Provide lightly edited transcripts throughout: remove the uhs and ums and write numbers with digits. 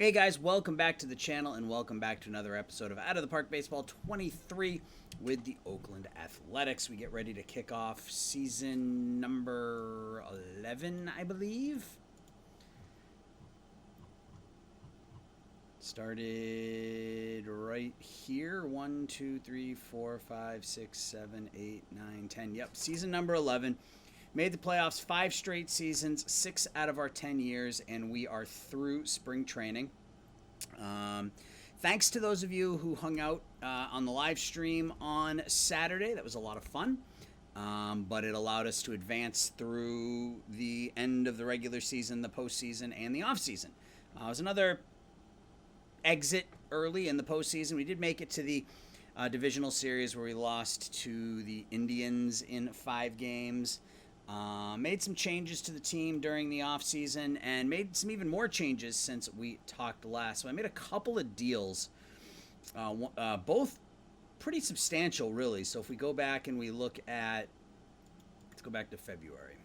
Hey guys, welcome back to the channel and welcome back to another episode of Out of the Park Baseball 23 with the Oakland Athletics. We get ready to kick off season number 11, I believe. Started right here. 1, 2, 3, 4, 5, 6, 7, 8, 9, 10. Yep, season number 11. Made the playoffs 5 straight seasons, 6 out of our 10 years, and we are through spring training. Thanks to those of you who hung out on the live stream on Saturday. That was a lot of fun, but it allowed us to advance through the end of the regular season, the postseason, and the offseason. It was another exit early in the postseason. We did make it to the divisional series where we lost to the Indians in 5 games. Made some changes to the team during the offseason and made some even more changes since we talked last. So I made a couple of deals, both pretty substantial, really. So if we go back and we look at, let's go back to February.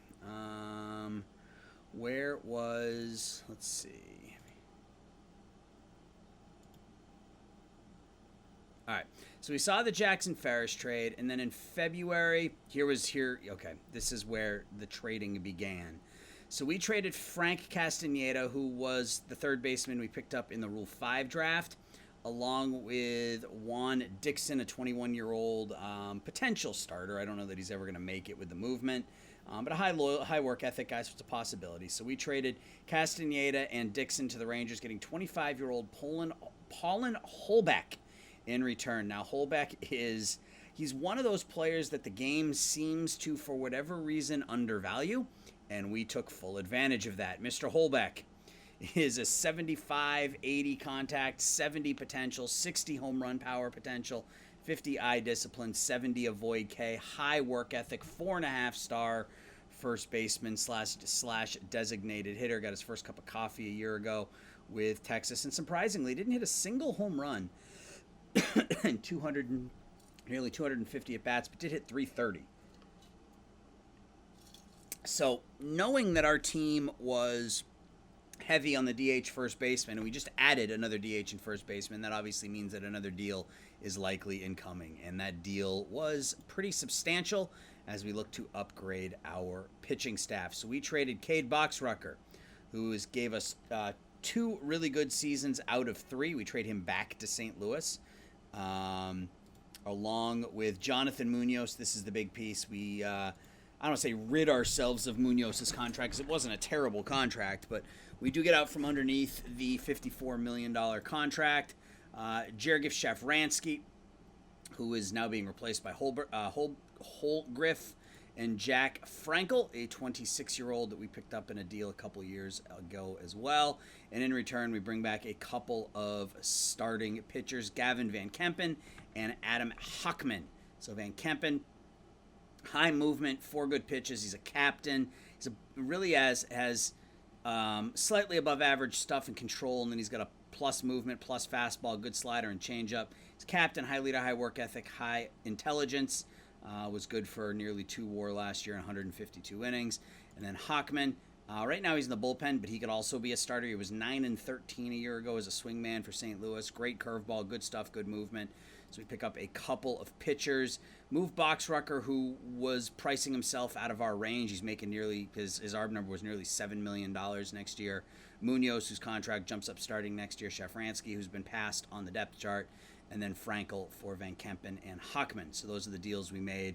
Where was, let's see. All right, so we saw the Jackson Ferris trade, and then in February, okay, this is where the trading began. So we traded Frank Castaneda, who was the third baseman we picked up in the Rule 5 draft, along with Juan Dixon, a 21-year-old potential starter. I don't know that he's ever going to make it with the movement, but a high work ethic guy, so it's a possibility. So we traded Castaneda and Dixon to the Rangers, getting 25-year-old Paulin Holbeck in return. Now, Holbeck he's one of those players that the game seems to, for whatever reason, undervalue, and we took full advantage of that. Mr. Holbeck is a 75, 80 contact, 70 potential, 60 home run power potential, 50 eye discipline, 70 avoid K, high work ethic, 4.5-star first baseman slash designated hitter. Got his first cup of coffee a year ago with Texas, and surprisingly didn't hit a single home run and nearly 250 at bats, but did hit 330. So knowing that our team was heavy on the DH first baseman, and we just added another DH and first baseman, that obviously means that another deal is likely incoming, and that deal was pretty substantial as we look to upgrade our pitching staff. So we traded Cade Boxrucker, who gave us 2 really good seasons out of 3. We trade him back to St. Louis. Along with Jonathan Munoz. This is the big piece. We, I don't want to say rid ourselves of Munoz's contract, because it wasn't a terrible contract, but we do get out from underneath the $54 million contract. Jergif Shafransky, who is now being replaced by Holgriff, and Jack Frankel, a 26-year-old that we picked up in a deal a couple years ago as well. And in return, we bring back a couple of starting pitchers, Gavin Van Kempen and Adam Hockman. So Van Kempen, high movement, 4 good pitches. He's a captain. He's really has slightly above average stuff and control, and then he's got a plus movement, plus fastball, good slider, and changeup. He's captain, high leader, high work ethic, high intelligence. Was good for nearly 2 WAR last year in 152 innings. And then Hockman, right now he's in the bullpen, but he could also be a starter. He was 9-13 a year ago as a swingman for St. Louis. Great curveball, good stuff, good movement. So we pick up a couple of pitchers. Move Boxrucker, who was pricing himself out of our range. He's making nearly, his ARB number was nearly $7 million next year. Munoz, whose contract jumps up starting next year. Shafransky, who's been passed on the depth chart. And then Frankel for Van Kempen and Hockman. So those are the deals we made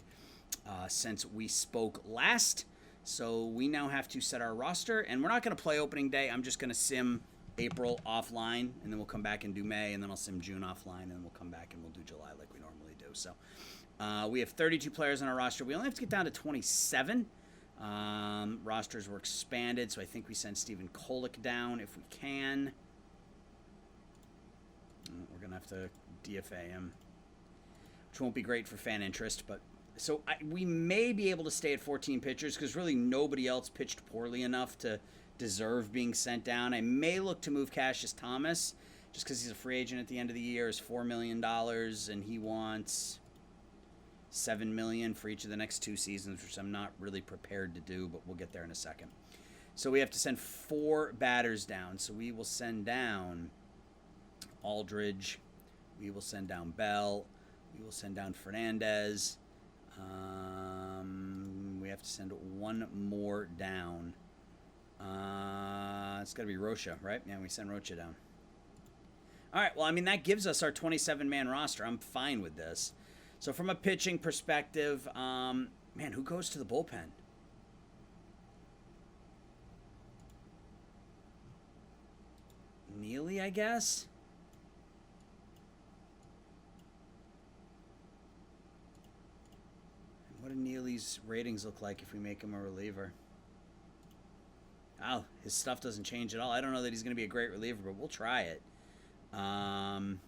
since we spoke last. So we now have to set our roster, and we're not going to play opening day. I'm just going to sim April offline, and then we'll come back and do May, and then I'll sim June offline, and then we'll come back and we'll do July like we normally do. So we have 32 players on our roster. We only have to get down to 27. Rosters were expanded, so I think we send Stephen Kolick down if we can. We're going to have to DFA him, which won't be great for fan interest, but so we may be able to stay at 14 pitchers because really nobody else pitched poorly enough to deserve being sent down. I may look to move Cassius Thomas just because he's a free agent at the end of the year, is $4 million, and he wants $7 million for each of the next 2 seasons, which I'm not really prepared to do, but we'll get there in a second. So we have to send 4 batters down. So we will send down Aldridge. We will send down Bell. We will send down Fernandez. We have to send 1 more down. It's got to be Rocha, right? Yeah, we send Rocha down. All right, well, I mean, that gives us our 27-man roster. I'm fine with this. So from a pitching perspective, man, who goes to the bullpen? Neely, I guess? What do Neely's ratings look like if we make him a reliever? Oh, his stuff doesn't change at all. I don't know that he's going to be a great reliever, but we'll try it. So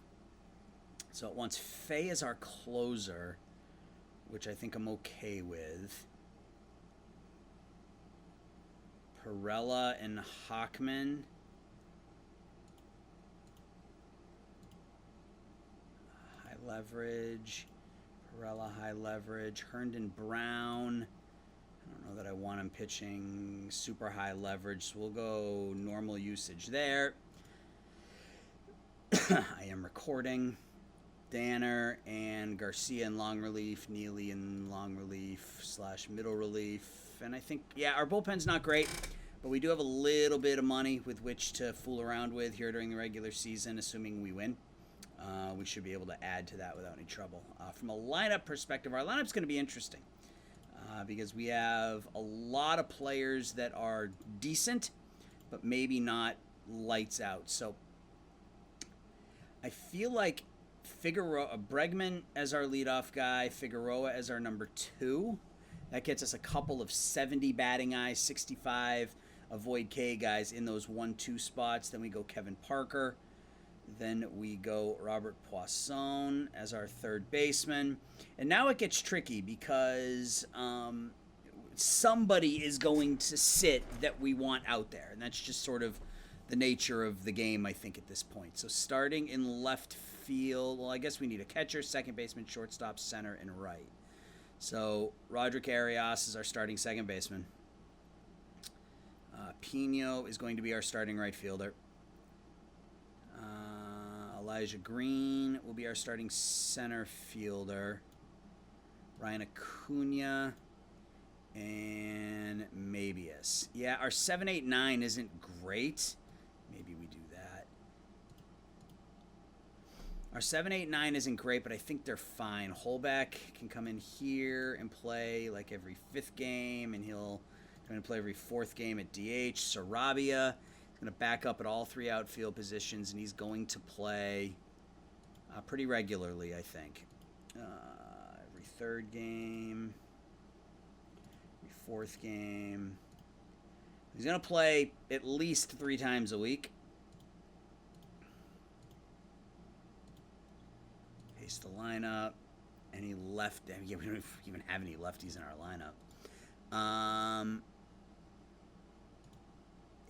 it wants Faye as our closer, which I think I'm okay with. Perella and Hockman. High leverage. Perella, high leverage. Herndon Brown. I don't know that I want him pitching super high leverage, so we'll go normal usage there. I am recording. Danner and Garcia in long relief, Neely in long relief / middle relief. And I think, yeah, our bullpen's not great, but we do have a little bit of money with which to fool around with here during the regular season, assuming we win. We should be able to add to that without any trouble. From a lineup perspective, our lineup's going to be interesting because we have a lot of players that are decent, but maybe not lights out. So I feel like Bregman as our leadoff guy, Figueroa as our number 2. That gets us a couple of 70 batting eyes, 65 avoid K guys in those 1-2 spots. Then we go Kevin Parker. Then we go Robert Poisson as our third baseman. And now it gets tricky because somebody is going to sit that we want out there. And that's just sort of the nature of the game, I think, at this point. So starting in left field, well, I guess we need a catcher, second baseman, shortstop, center, and right. So Roderick Arias is our starting second baseman. Pino is going to be our starting right fielder. Elijah Green will be our starting center fielder. Ryan Acuna and Mabius. Yeah, our 7-8-9 isn't great. Maybe we do that. Our 7-8-9 isn't great, but I think they're fine. Holbeck can come in here and play like every 5th game, and he'll come in and play every 4th game at DH. Sarabia is going to back up at all 3 outfield positions, and he's going to play pretty regularly, I think. Every 3rd game, every 4th game. He's going to play at least 3 times a week. Paste the lineup. Any left? Yeah, we don't even have any lefties in our lineup.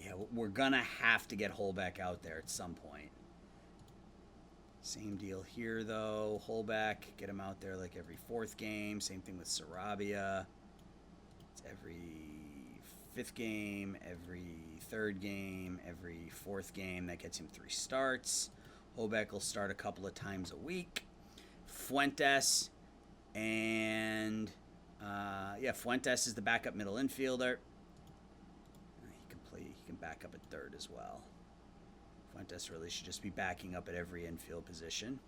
Yeah, we're going to have to get Holbeck out there at some point. Same deal here, though. Holbeck, get him out there like every 4th game. Same thing with Sarabia. It's every 5th game, every 3rd game, every 4th game. That gets him 3 starts. Holbeck will start a couple of times a week. Fuentes and Fuentes is the backup middle infielder. He can back up at 3rd as well. Fuentes really should just be backing up at every infield position.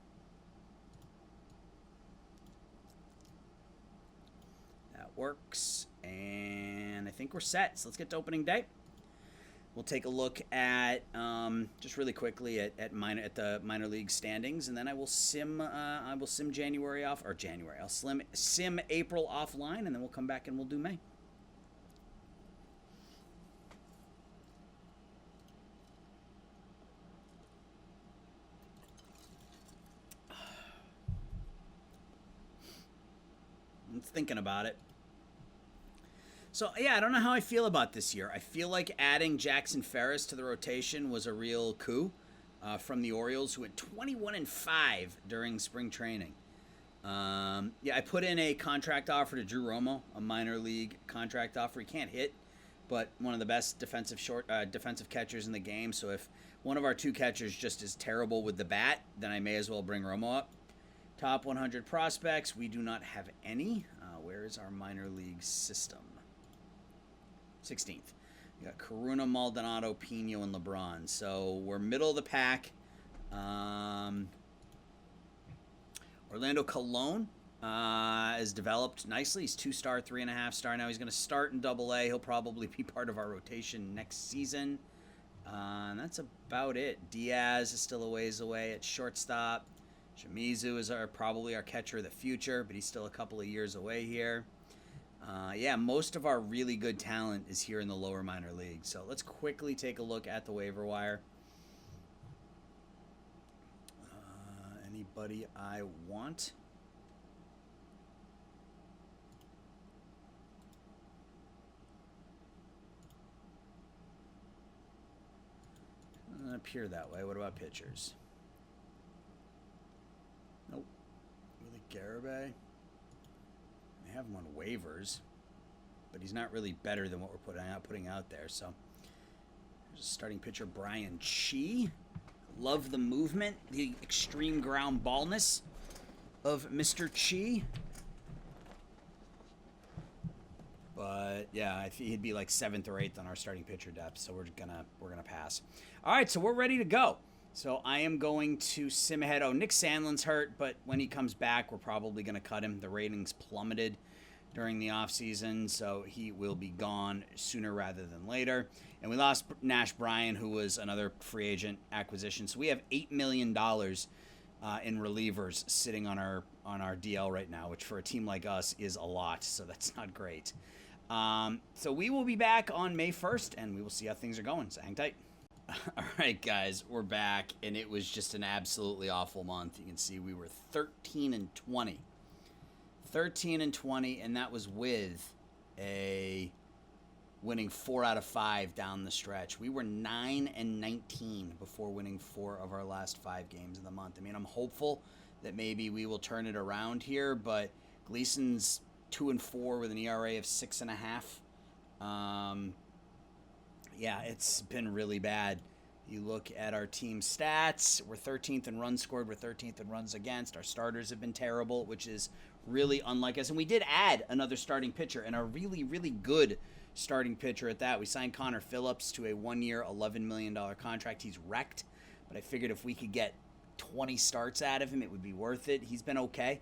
That works, and I think we're set. So let's get to opening day. We'll take a look at just really quickly at the minor league standings, and then I will sim January off, or January. I'll sim April offline, and then we'll come back and we'll do May. I'm thinking about it. So, yeah, I don't know how I feel about this year. I feel like adding Jackson Ferris to the rotation was a real coup from the Orioles, who went 21-5 during spring training. I put in a contract offer to Drew Romo, a minor league contract offer. He can't hit, but one of the best defensive catchers in the game. So if one of our two catchers just is terrible with the bat, then I may as well bring Romo up. Top 100 prospects, we do not have any. Where is our minor league system? 16th. We got Coruna, Maldonado, Pino, and LeBron. So we're middle of the pack. Orlando Colon has developed nicely. He's 2-star, 3.5-star. Now he's going to start in Double-A. He'll probably be part of our rotation next season. And that's about it. Diaz is still a ways away at shortstop. Shimizu is probably our catcher of the future, but he's still a couple of years away here. Yeah, most of our really good talent is here in the lower minor league. So let's quickly take a look at the waiver wire. Anybody I want? Doesn't appear that way. What about pitchers? Nope. Willie Garibay. I have him on waivers, but he's not really better than what we're putting out there. So, starting pitcher Brian Chi. Love the movement, the extreme ground ballness of Mr. Chi. But yeah, I think he'd be like 7th or 8th on our starting pitcher depth, so we're gonna pass. All right, so we're ready to go. So I am going to sim ahead. Oh, Nick Sandlin's hurt, but when he comes back, we're probably gonna cut him. The ratings plummeted during the offseason, so he will be gone sooner rather than later. And we lost Nash Bryan, who was another free agent acquisition. So we have $8 million in relievers sitting on our DL right now, which for a team like us is a lot. So that's not great. So we will be back on May 1st, and we will see how things are going. So hang tight. All right, guys, we're back, and it was just an absolutely awful month. You can see we were 13-20. 13-20, and that was with a winning 4 out of 5 down the stretch. We were 9-19 before winning 4 of our last 5 games of the month. I mean, I'm hopeful that maybe we will turn it around here, but Gleason's 2-4 with an ERA of 6.5. Yeah, it's been really bad. You look at our team stats, we're 13th in runs scored, we're 13th in runs against. Our starters have been terrible, which is really unlike us. And we did add another starting pitcher, and a really, really good starting pitcher at that. We signed Connor Phillips to a 1-year, $11 million contract. He's wrecked, but I figured if we could get 20 starts out of him, it would be worth it. He's been okay.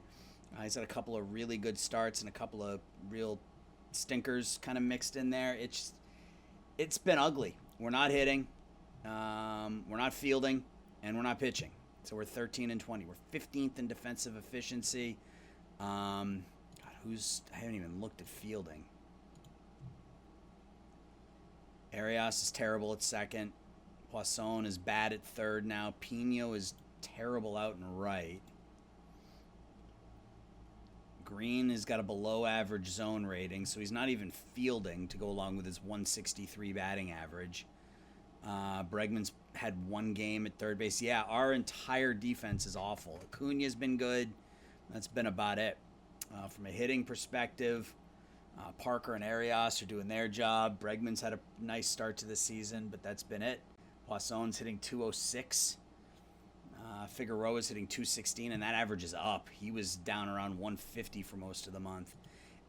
He's had a couple of really good starts and a couple of real stinkers kind of mixed in there. It's been ugly. We're not hitting, we're not fielding, and we're not pitching. So we're 13-20. We're 15th in defensive efficiency. I haven't even looked at fielding. Arias is terrible at second. Poisson is bad at third now. Pino is terrible out and right. Green has got a below average zone rating, so he's not even fielding to go along with his 163 batting average. Bregman's had 1 game at third base. Yeah, our entire defense is awful. Acuna's been good. That's been about it. From a hitting perspective, Parker and Arias are doing their job. Bregman's had a nice start to the season, but that's been it. Poisson's hitting 206. Figueroa's hitting 216, and that average is up. He was down around 150 for most of the month.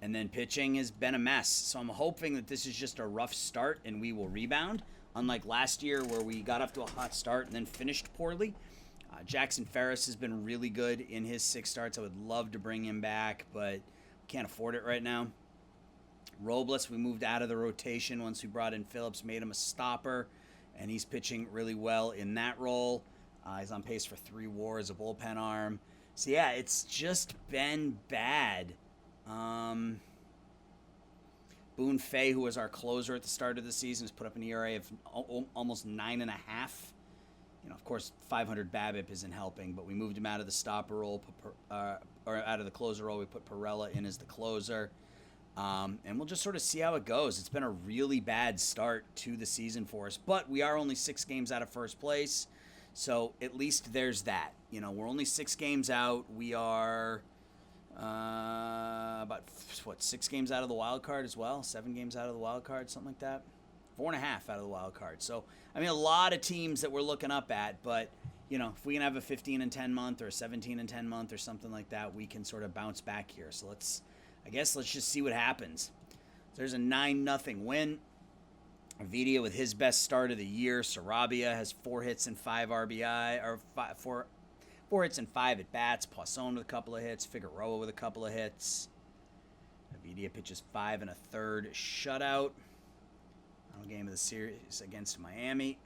And then pitching has been a mess. So I'm hoping that this is just a rough start and we will rebound, unlike last year where we got off to a hot start and then finished poorly. Jackson Ferris has been really good in his 6 starts. I would love to bring him back, but can't afford it right now. Robles, we moved out of the rotation once we brought in Phillips, made him a stopper, and he's pitching really well in that role. He's on pace for 3 WAR as a bullpen arm. So, yeah, it's just been bad. Boone Fay, who was our closer at the start of the season, has put up an ERA of almost 9.5. You know, of course, 500 BABIP isn't helping, but we moved him out of the stopper role, or out of the closer role. We put Perella in as the closer. And we'll just sort of see how it goes. It's been a really bad start to the season for us, but we are only 6 games out of first place. So at least there's that. You know, we're only 6 games out. We are About, what, 6 games out of the wild card as well? 7 games out of the wild card, something like that? 4.5 out of the wild card. So, I mean, a lot of teams that we're looking up at, but, you know, if we can have a 15-10 month or a 17-10 month or something like that, we can sort of bounce back here. So let's just see what happens. There's a 9-0 win. Vidia with his best start of the year. Sarabia has 4 hits and 5 RBI, or 4 hits and 5 at bats. Poisson with a couple of hits. Figueroa with a couple of hits. Vidia pitches 5 1/3 shutout. Final game of the series against Miami.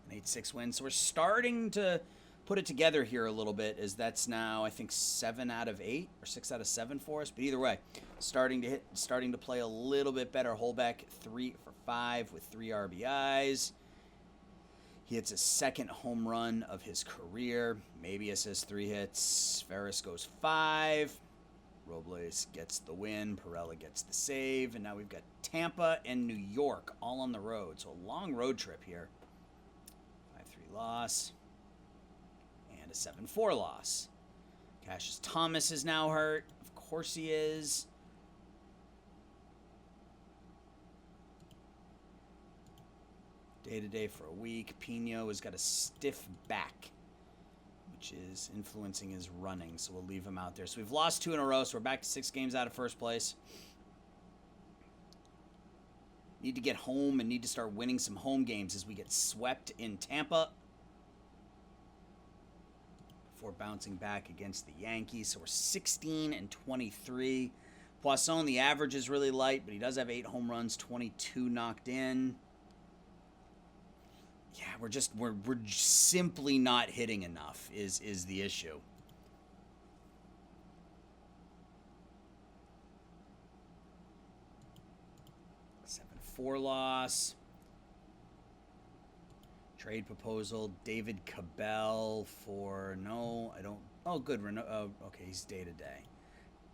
An 8-6 win. So we're starting to put it together here a little bit, as that's now, I think, 7 out of 8 or 6 out of 7 for us. But either way, starting to play a little bit better. Holbeck 3 for 5 with 3 RBIs. He hits his 2nd home run of his career. Mabius has 3 hits. Ferris goes 5. Robles gets the win. Perella gets the save. And now we've got Tampa and New York all on the road. So a long road trip here. 5-3 loss. And a 7-4 loss. Cassius Thomas is now hurt. Of course he is. Day-to-day for a week. Pino has got a stiff back, which is influencing his running, so we'll leave him out there. So we've lost 2 in a row, so we're back to 6 games out of first place. Need to get home and need to start winning some home games as we get swept in Tampa before bouncing back against the Yankees. So we're 16-23. Poisson, the average is really light, but he does have 8 home runs, 22 knocked in. Yeah, we're simply not hitting enough is the issue. 7-4 loss. Trade proposal, David Cabell for, no, I don't, oh, good, oh, okay, he's day-to-day.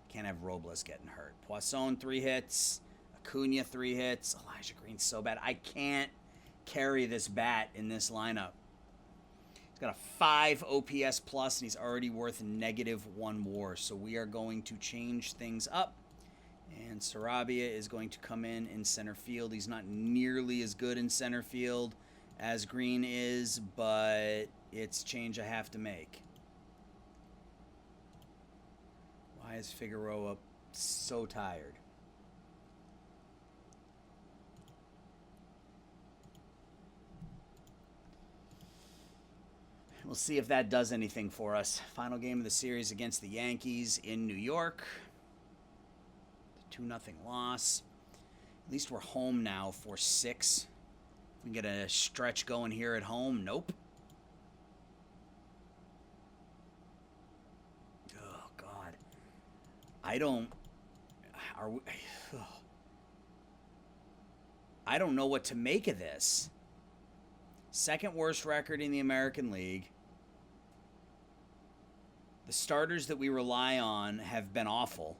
Can't have Robles getting hurt. Poisson, 3 hits. Acuna, 3 hits. Elijah Green's so bad. I can't carry this bat in this lineup. He's got a 5 OPS plus, and he's already worth -1 WAR. So we are going to change things up. And Sarabia is going to come in center field. He's not nearly as good in center field as Green is, but it's a change I have to make. Why is Figueroa so tired? We'll see if that does anything for us. Final game of the series against the Yankees in New York. The 2-0 loss. At least we're home now for 6. We can get a stretch going here at home. Nope. Oh, God. I don't know what to make of this. 2nd worst record in the American League. The starters that we rely on have been awful.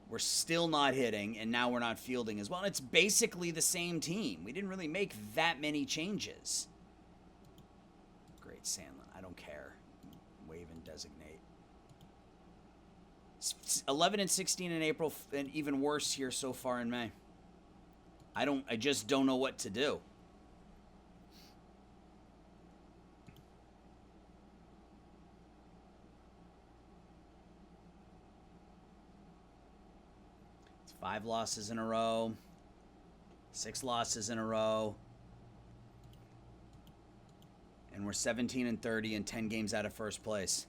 We're still not hitting, and now we're not fielding as well. And it's basically the same team. We didn't really make that many changes. Great, Sandlin. I don't care. Wave and designate. 11-16 in April, and even worse here so far in May. I just don't know what to do. It's 5 losses in a row. 6 losses in a row. And we're 17-30 and 10 games out of first place.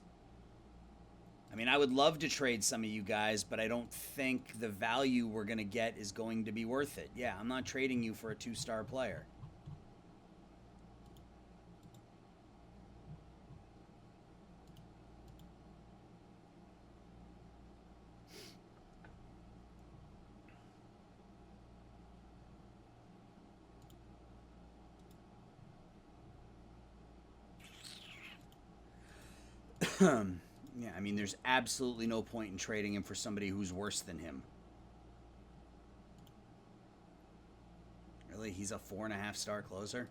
I mean, I would love to trade some of you guys, but I don't think the value we're going to get is going to be worth it. Yeah, I'm not trading you for a 2-star player. Yeah, I mean, there's absolutely no point in trading him for somebody who's worse than him. Really? He's a 4.5-star closer?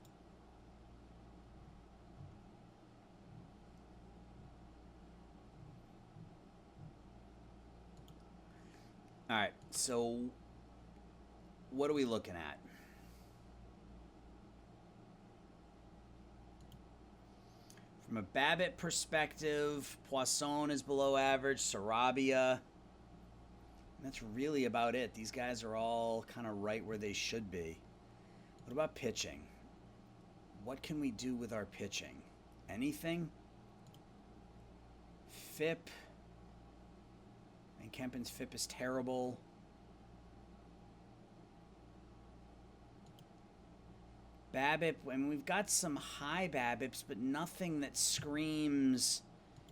All right, so what are we looking at? From a Babbitt perspective, Poisson is below average, Sarabia. That's really about it. These guys are all kind of right where they should be. What about pitching? What can we do with our pitching? Anything? FIP. And Kempen's FIP is terrible. BABIP, I mean, we've got some high BABIPs, but nothing that screams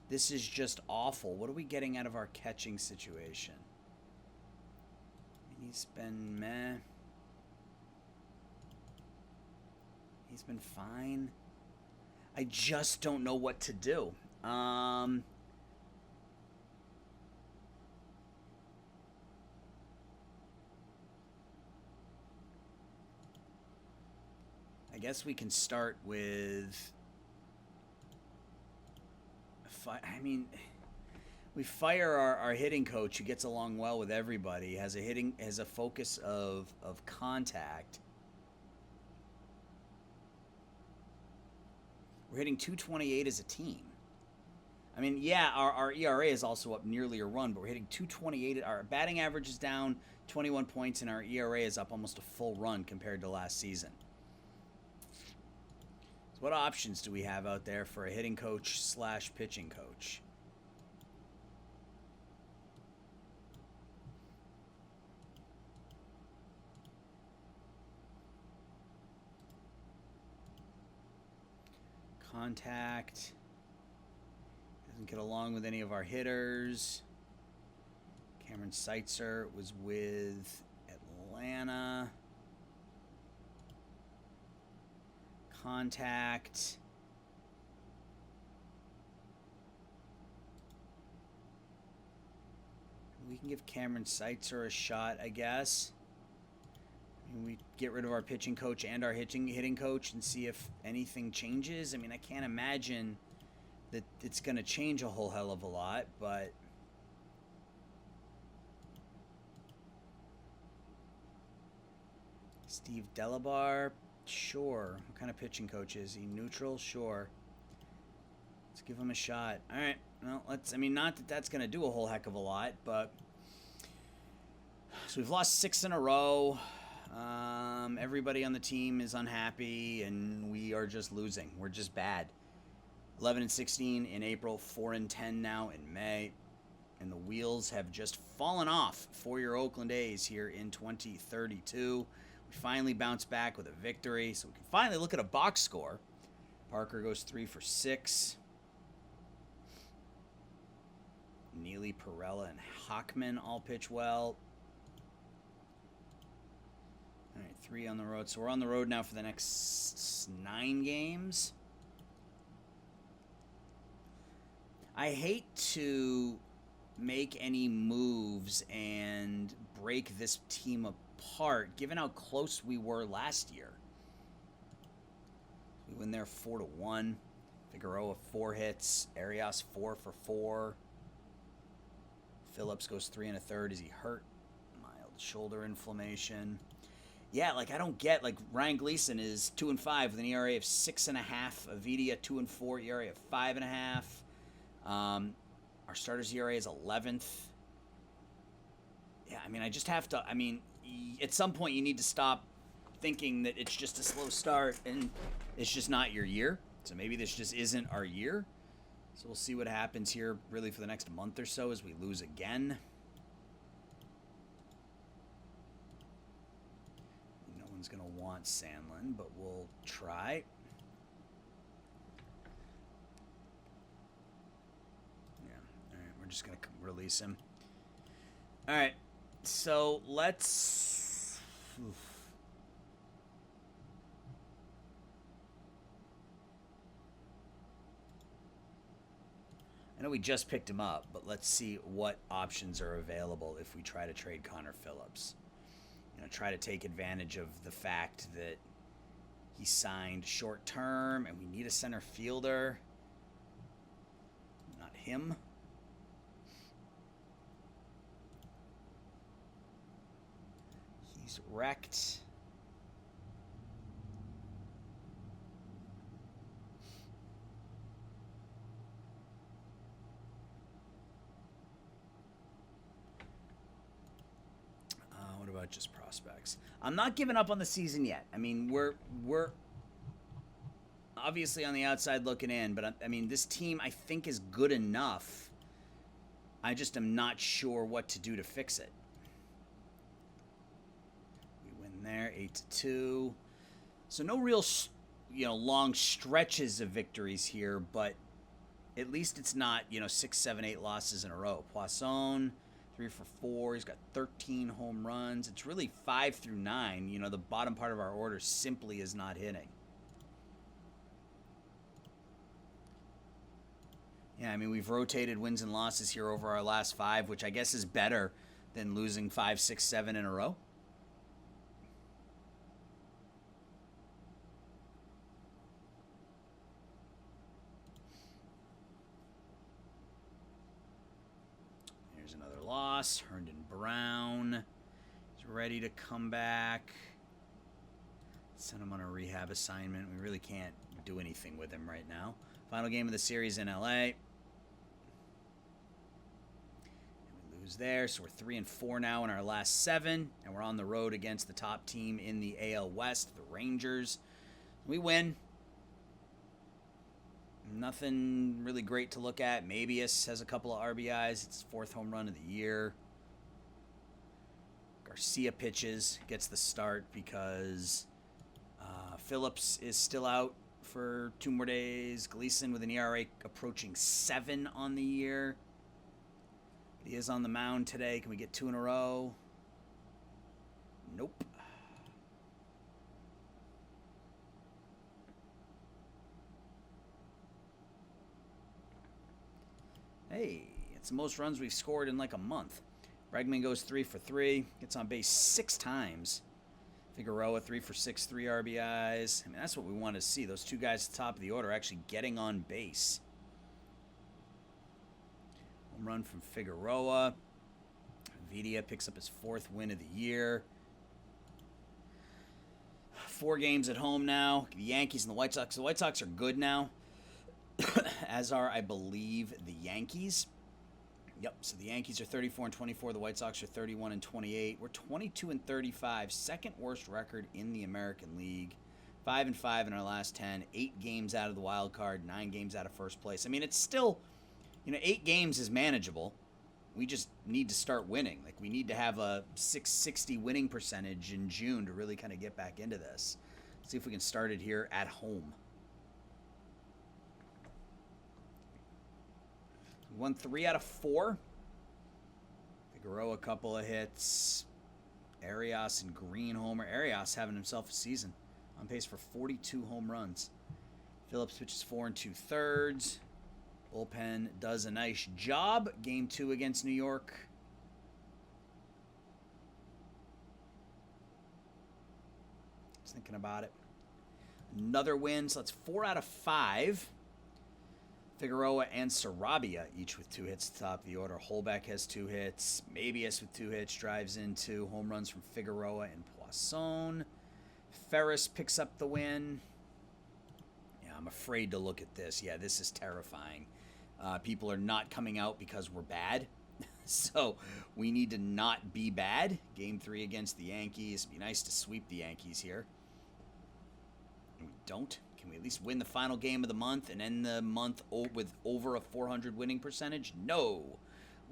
this is just awful. What are we getting out of our catching situation? I mean, he's been meh. He's been fine. I just don't know what to do. I guess we can start with. I mean, we fire our hitting coach who gets along well with everybody, has a focus of contact. We're hitting 228 as a team. I mean, yeah, our ERA is also up nearly a run, but we're hitting 228. Our batting average is down 21 points, and our ERA is up almost a full run compared to last season. So what options do we have out there for a hitting coach / pitching coach? Contact. Doesn't get along with any of our hitters. Cameron Seitzer was with Atlanta. Contact. We can give Cameron Seitzer a shot, I guess. We get rid of our pitching coach and our hitting coach and see if anything changes. I mean, I can't imagine that it's going to change a whole hell of a lot, but Steve Delabar, sure. What kind of pitching coach is he? Neutral? Sure. Let's give him a shot. All right. Well, not that that's going to do a whole heck of a lot, but so we've lost 6 in a row. Everybody on the team is unhappy, and we are just losing. We're just bad. 11-16 in April, 4-10 now in May, and the wheels have just fallen off for your Oakland A's here in 2032. We finally bounced back with a victory, so we can finally look at a box score. Parker goes 3 for 6. Neely, Perella, and Hockman all pitch well. All right, 3 on the road. So we're on the road now for the next 9 games. I hate to make any moves and break this team apart, given how close we were last year. We win there 4-1. Figueroa 4 hits. Arias 4 for 4. Phillips goes 3 1/3. Is he hurt? Mild shoulder inflammation. Yeah, I don't get, Ryan Gleason is 2-5 with an ERA of 6.5. Avidia 2-4, ERA of 5.5. Our starter's ERA is 11th. Yeah, I just have to, at some point you need to stop thinking that it's just a slow start and it's just not your year. So maybe this just isn't our year. So we'll see what happens here really for the next month or so as we lose again. No one's going to want Sandlin, but we'll try. Yeah, all right, we're just going to release him. All right, so let's... I know we just picked him up, but let's see what options are available if we try to trade Connor Phillips. Try to take advantage of the fact that he signed short term and we need a center fielder. Not him. He's wrecked. What about just prospects? I'm not giving up on the season yet. I mean, we're obviously on the outside looking in, but I mean, this team I think is good enough. I just am not sure what to do to fix it. We win there, 8-2. So no real, long stretches of victories here, but at least it's not, 6, 7, 8 losses in a row. Poisson, 3 for 4. He's got 13 home runs. It's really 5 through 9. The bottom part of our order simply is not hitting. Yeah, I mean, we've rotated wins and losses here over our last 5, which I guess is better than losing 5, 6, 7 in a row. Here's another loss. Herndon Brown is ready to come back. Send him on a rehab assignment. We really can't do anything with him right now. Final game of the series in LA. There, so we're 3-4 now in our last 7, and we're on the road against the top team in the AL West, the Rangers. We win. Nothing really great to look at. Mabius has a couple of RBIs. It's his 4th home run of the year. Garcia pitches, gets the start because Phillips is still out for 2 more days. Gleason with an ERA approaching 7 on the year. He is on the mound today. Can we get 2 in a row? Nope. Hey, it's the most runs we've scored in like a month. Bregman goes 3 for 3. Gets on base 6 times. Figueroa 3 for 6, 3 RBIs. I mean, that's what we want to see. Those 2 guys at the top of the order actually getting on base. Home run from Figueroa. Vidia picks up his 4th win of the year. 4 games at home now. The Yankees and the White Sox. The White Sox are good now, as are, I believe, the Yankees. Yep, so the Yankees are 34-24. The White Sox are 31-28. We're 22-35. Second worst record in the American League. 5-5 in our last 10. 8 games out of the wild card. 9 games out of first place. I mean, it's still, 8 games is manageable. We just need to start winning. Like, we need to have a 660 winning percentage in June to really kind of get back into this. Let's see if we can start it here at home. We won 3 out of 4. Figueroa a couple of hits. Arias and Green homer. Arias having himself a season. On pace for 42 home runs. Phillips pitches 4 2/3. Bullpen does a nice job. Game 2 against New York. Just thinking about it. Another win, so that's 4 out of 5. Figueroa and Sarabia each with 2 hits at the top of the order. Holbeck has 2 hits. Mabius with 2 hits. Drives into home runs from Figueroa and Poisson. Ferris picks up the win. Yeah, I'm afraid to look at this. Yeah, this is terrifying. People are not coming out because we're bad. So we need to not be bad. Game 3 against the Yankees. It'd be nice to sweep the Yankees here. And we don't. Can we at least win the final game of the month and end the month with over a 400 winning percentage? No.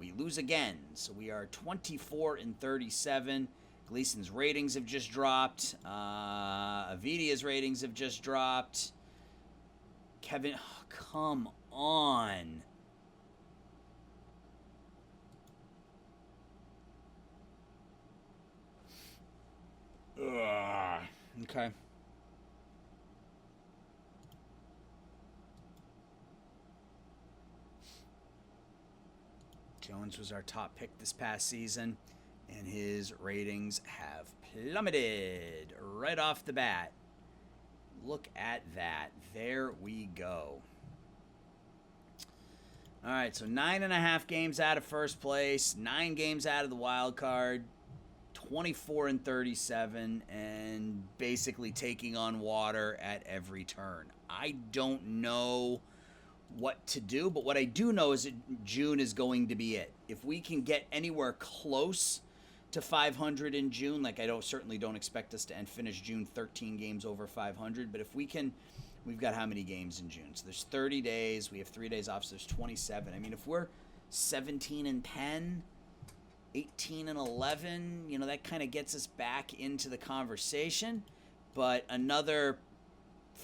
We lose again. So we are 24-37. Gleason's ratings have just dropped. Avidia's ratings have just dropped. Kevin, oh, come on. Ugh. Okay. Jones was our top pick this past season, and his ratings have plummeted right off the bat. Look at that. There we go. All right, so 9.5 games out of first place, 9 games out of the wild card, 24-37 and basically taking on water at every turn. I don't know what to do, but what I do know is that June is going to be it. If we can get anywhere close to 500 in June, like I certainly don't expect us to finish June 13 games over 500, but if we can, we've got how many games in June? So there's 30 days, we have 3 days off, so there's 27. I mean, if we're 17-10, 18-11, that kind of gets us back into the conversation, but another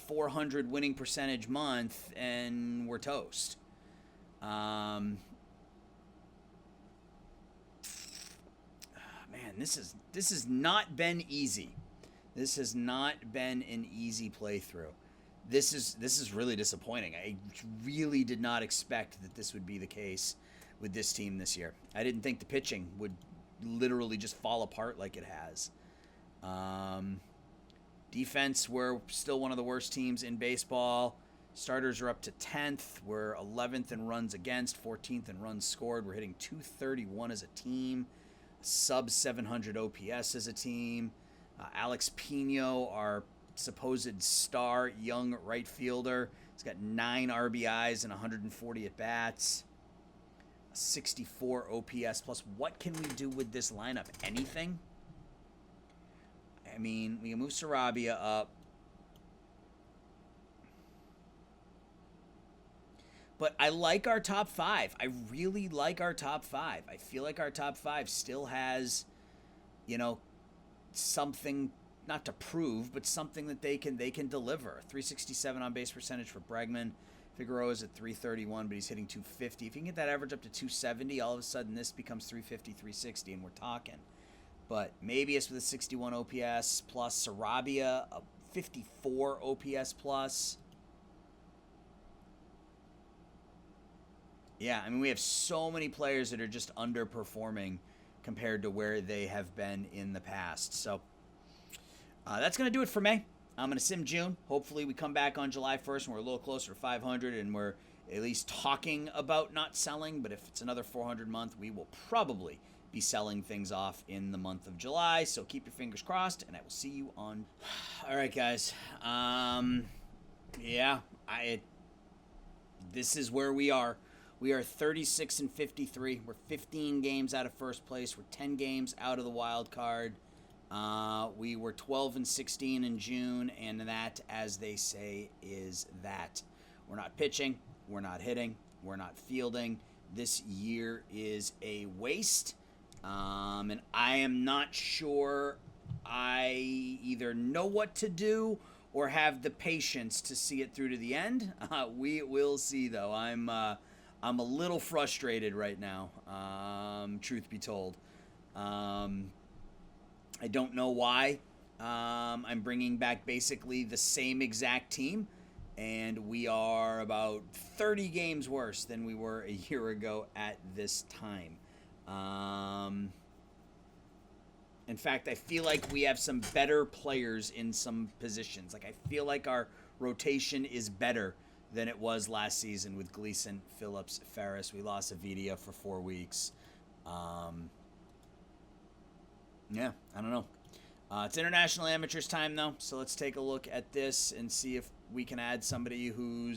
400 winning percentage month and we're toast. Man, this has not been easy. This has not been an easy playthrough. This is really disappointing. I really did not expect that this would be the case with this team this year. I didn't think the pitching would literally just fall apart like it has. Defense, we're still one of the worst teams in baseball. Starters are up to 10th. We're 11th in runs against, 14th in runs scored. We're hitting 231 as a team, sub 700 OPS as a team. Alex Pino, our supposed star young right fielder, he's got 9 RBIs and 140 at-bats. 64 OPS plus. What can we do with this lineup? Anything? I mean, we can move Sarabia up. But I like our top 5. I really like our top 5. I feel like our top 5 still has, something not to prove, but something that they can deliver. 367 on base percentage for Bregman. Figueroa's at 331, but he's hitting 250. If you can get that average up to 270, all of a sudden this becomes 350, 360, and we're talking. But maybe it's with a 61 OPS plus. Sarabia, a 54 OPS plus. Yeah, I mean, we have so many players that are just underperforming compared to where they have been in the past. So that's going to do it for May. I'm going to sim June. Hopefully we come back on July 1st and we're a little closer to 500 and we're at least talking about not selling. But if it's another 400 month, we will probably be selling things off in the month of July. So keep your fingers crossed, and I will see you on. All right, guys. This is where we are. We are 36-53. We're 15 games out of first place. We're 10 games out of the wild card. We were 12-16 in June, and that, as they say, is that. We're not pitching. We're not hitting. We're not fielding. This year is a waste. And I am not sure I either know what to do or have the patience to see it through to the end. We will see, though. I'm a little frustrated right now, truth be told. I don't know why. I'm bringing back basically the same exact team, and we are about 30 games worse than we were a year ago at this time. In fact, I feel like we have some better players in some positions. Like, I feel like our rotation is better than it was last season with Gleason, Phillips, Ferris. We lost Avidia for 4 weeks. Yeah, I don't know. It's International Amateurs time, though, so let's take a look at this and see if we can add somebody who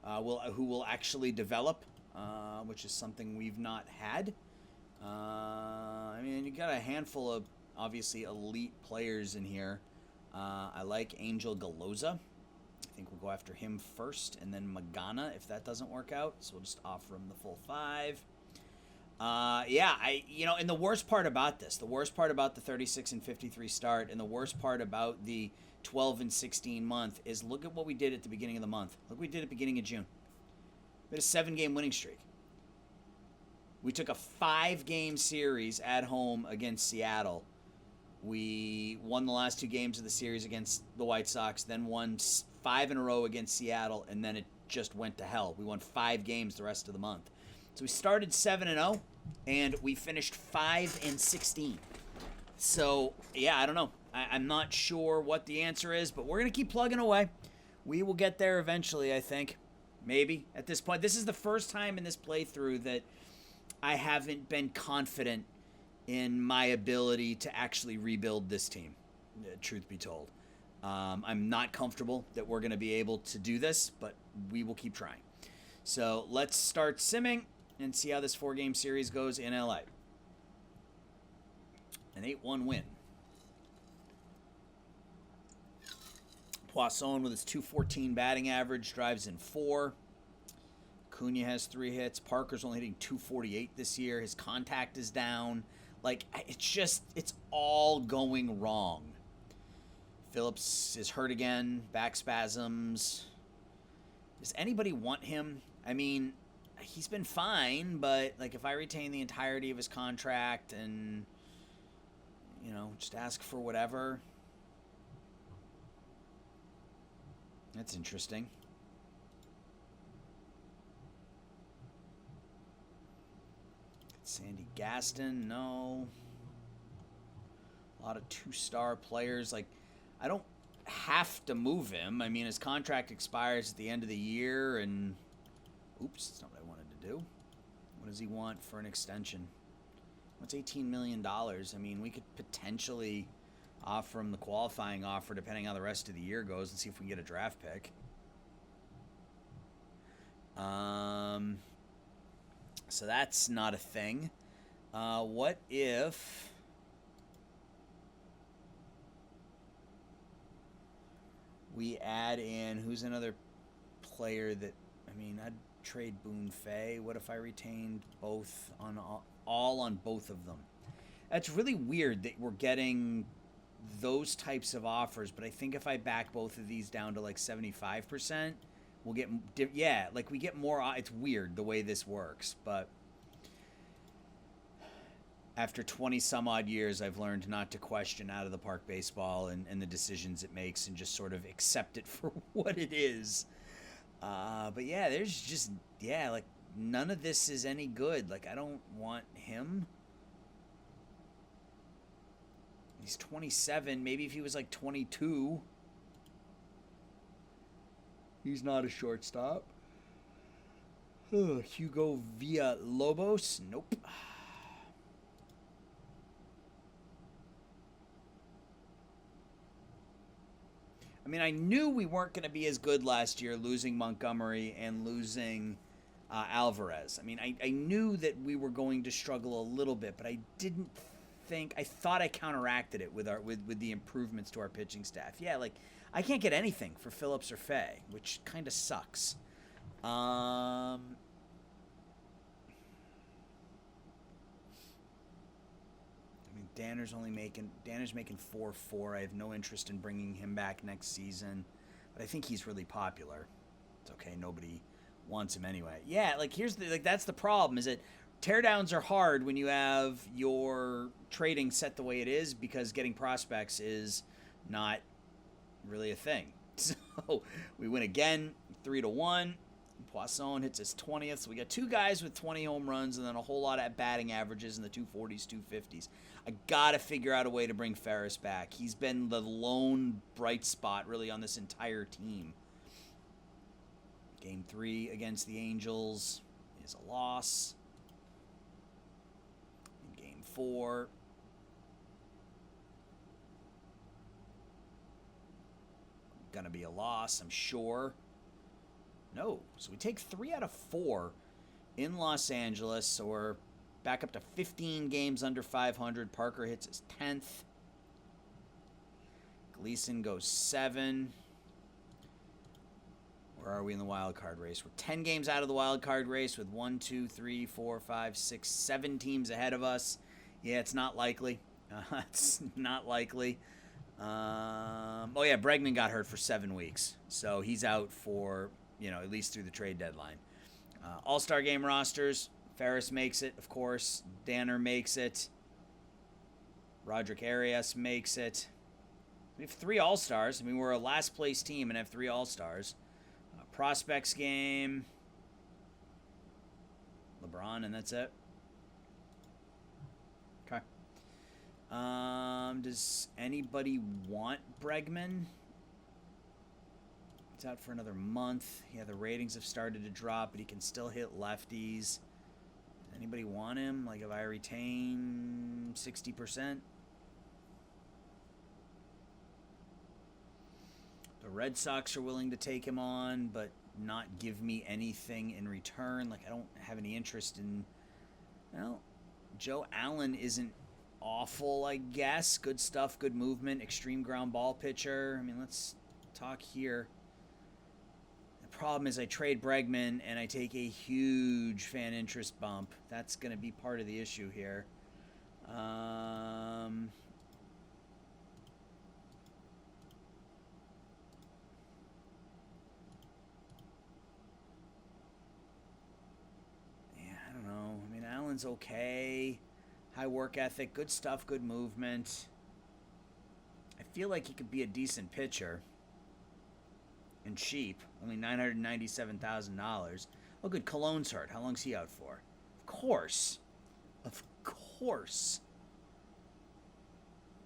will actually develop, which is something we've not had. I mean, you got a handful of, obviously, elite players in here. I like Angel Galoza. I think we'll go after him first, and then Magana if that doesn't work out. So we'll just offer him the full 5. And the worst part about this, the worst part about the 36-53 start, and the worst part about the 12-16 month is look at what we did at the beginning of the month. Look what we did at the beginning of June. We had a 7-game winning streak. We took a 5-game series at home against Seattle. We won the last 2 games of the series against the White Sox, then won 5 in a row against Seattle, and then it just went to hell. We won 5 games the rest of the month. So we started 7-0, and we finished 5-16. So, yeah, I don't know. I'm not sure what the answer is, but we're going to keep plugging away. We will get there eventually, I think. Maybe. At this point, this is the first time in this playthrough that I haven't been confident in my ability to actually rebuild this team, truth be told. I'm not comfortable that we're going to be able to do this, but we will keep trying. So let's start simming and see how this 4-game series goes in LA. An 8-1 win. Poisson with his .214 batting average drives in 4. Cunha has 3 hits. Parker's only hitting .248 this year. His contact is down. Like, it's all going wrong. Phillips is hurt again. Back spasms. Does anybody want him? I mean, he's been fine, but, like, if I retain the entirety of his contract and, you know, just ask for whatever. That's interesting. Sandy Gaston, no. A lot of 2-star players. Like, I don't have to move him. I mean, his contract expires at the end of the year, and oops, that's not what I wanted to do. What does he want for an extension? What's $18 million? I mean, we could potentially offer him the qualifying offer depending on how the rest of the year goes and see if we can get a draft pick. So that's not a thing. What if we add in, who's another player that, I mean, I'd trade Boone Fay. What if I retained both on all on both of them? That's really weird that we're getting those types of offers, but I think if I back both of these down to like 75%, we'll get, yeah, like we get more. It's weird the way this works, but after 20 some odd years, I've learned not to question out of the park baseball and the decisions it makes and just sort of accept it for what it is. But yeah, there's just, yeah, like none of this is any good. Like, I don't want him. He's 27. Maybe if he was like 22. He's not a shortstop. Hugo Villalobos. Nope. I mean, I knew we weren't going to be as good last year, losing Montgomery and losing Alvarez. I mean, I knew that we were going to struggle a little bit, but I didn't think. I thought I counteracted it with the improvements to our pitching staff. Yeah, like I can't get anything for Phillips or Fay, which kind of sucks. I mean, Danner's making 4.4. I have no interest in bringing him back next season, but I think he's really popular. It's okay, nobody wants him anyway. Yeah, like that's the problem, is that teardowns are hard when you have your trading set the way it is, because getting prospects is not really a thing. So we win again, 3-1. Poisson hits his 20th. So we got 2 guys with 20 home runs and then a whole lot of batting averages in the 240s, 250s. I got to figure out a way to bring Ferris back. He's been the lone bright spot really on this entire team. Game 3 against the Angels is a loss. In Game 4, gonna be a loss, I'm sure. No, so we take 3 out of 4 in Los Angeles, so we're back up to 15 games under 500. Parker hits his 10th. Gleason goes 7. Where are we in the wild card race? We're 10 games out of the wild card race with 1, 2, 3, 4, 5, 6, 7 teams ahead of us. Yeah, it's not likely. It's not likely. Oh yeah, Bregman got hurt for 7 weeks, so he's out for, at least through the trade deadline. All-Star game rosters. Ferris makes it, of course. Danner makes it. Roderick Arias makes it. We have 3 All-Stars. I mean, we're a last-place team and have 3 All-Stars. Prospects game. LeBron, and that's it. Okay. Does anybody want Bregman? He's out for another month. Yeah, the ratings have started to drop, but he can still hit lefties. Anybody want him? Like, if I retain 60%? The Red Sox are willing to take him on, but not give me anything in return. Like, I don't have any interest in... Well, Joe Allen isn't awful, I guess. Good stuff, good movement, extreme ground ball pitcher. I mean, let's talk here. The problem is I trade Bregman and I take a huge fan interest bump. That's going to be part of the issue here. I don't know. I mean, Allen's okay. High work ethic, good stuff, good movement. I feel like he could be a decent pitcher. And cheap. Only $997,000. Oh, good. Cologne's hurt. How long's he out for? Of course. Of course.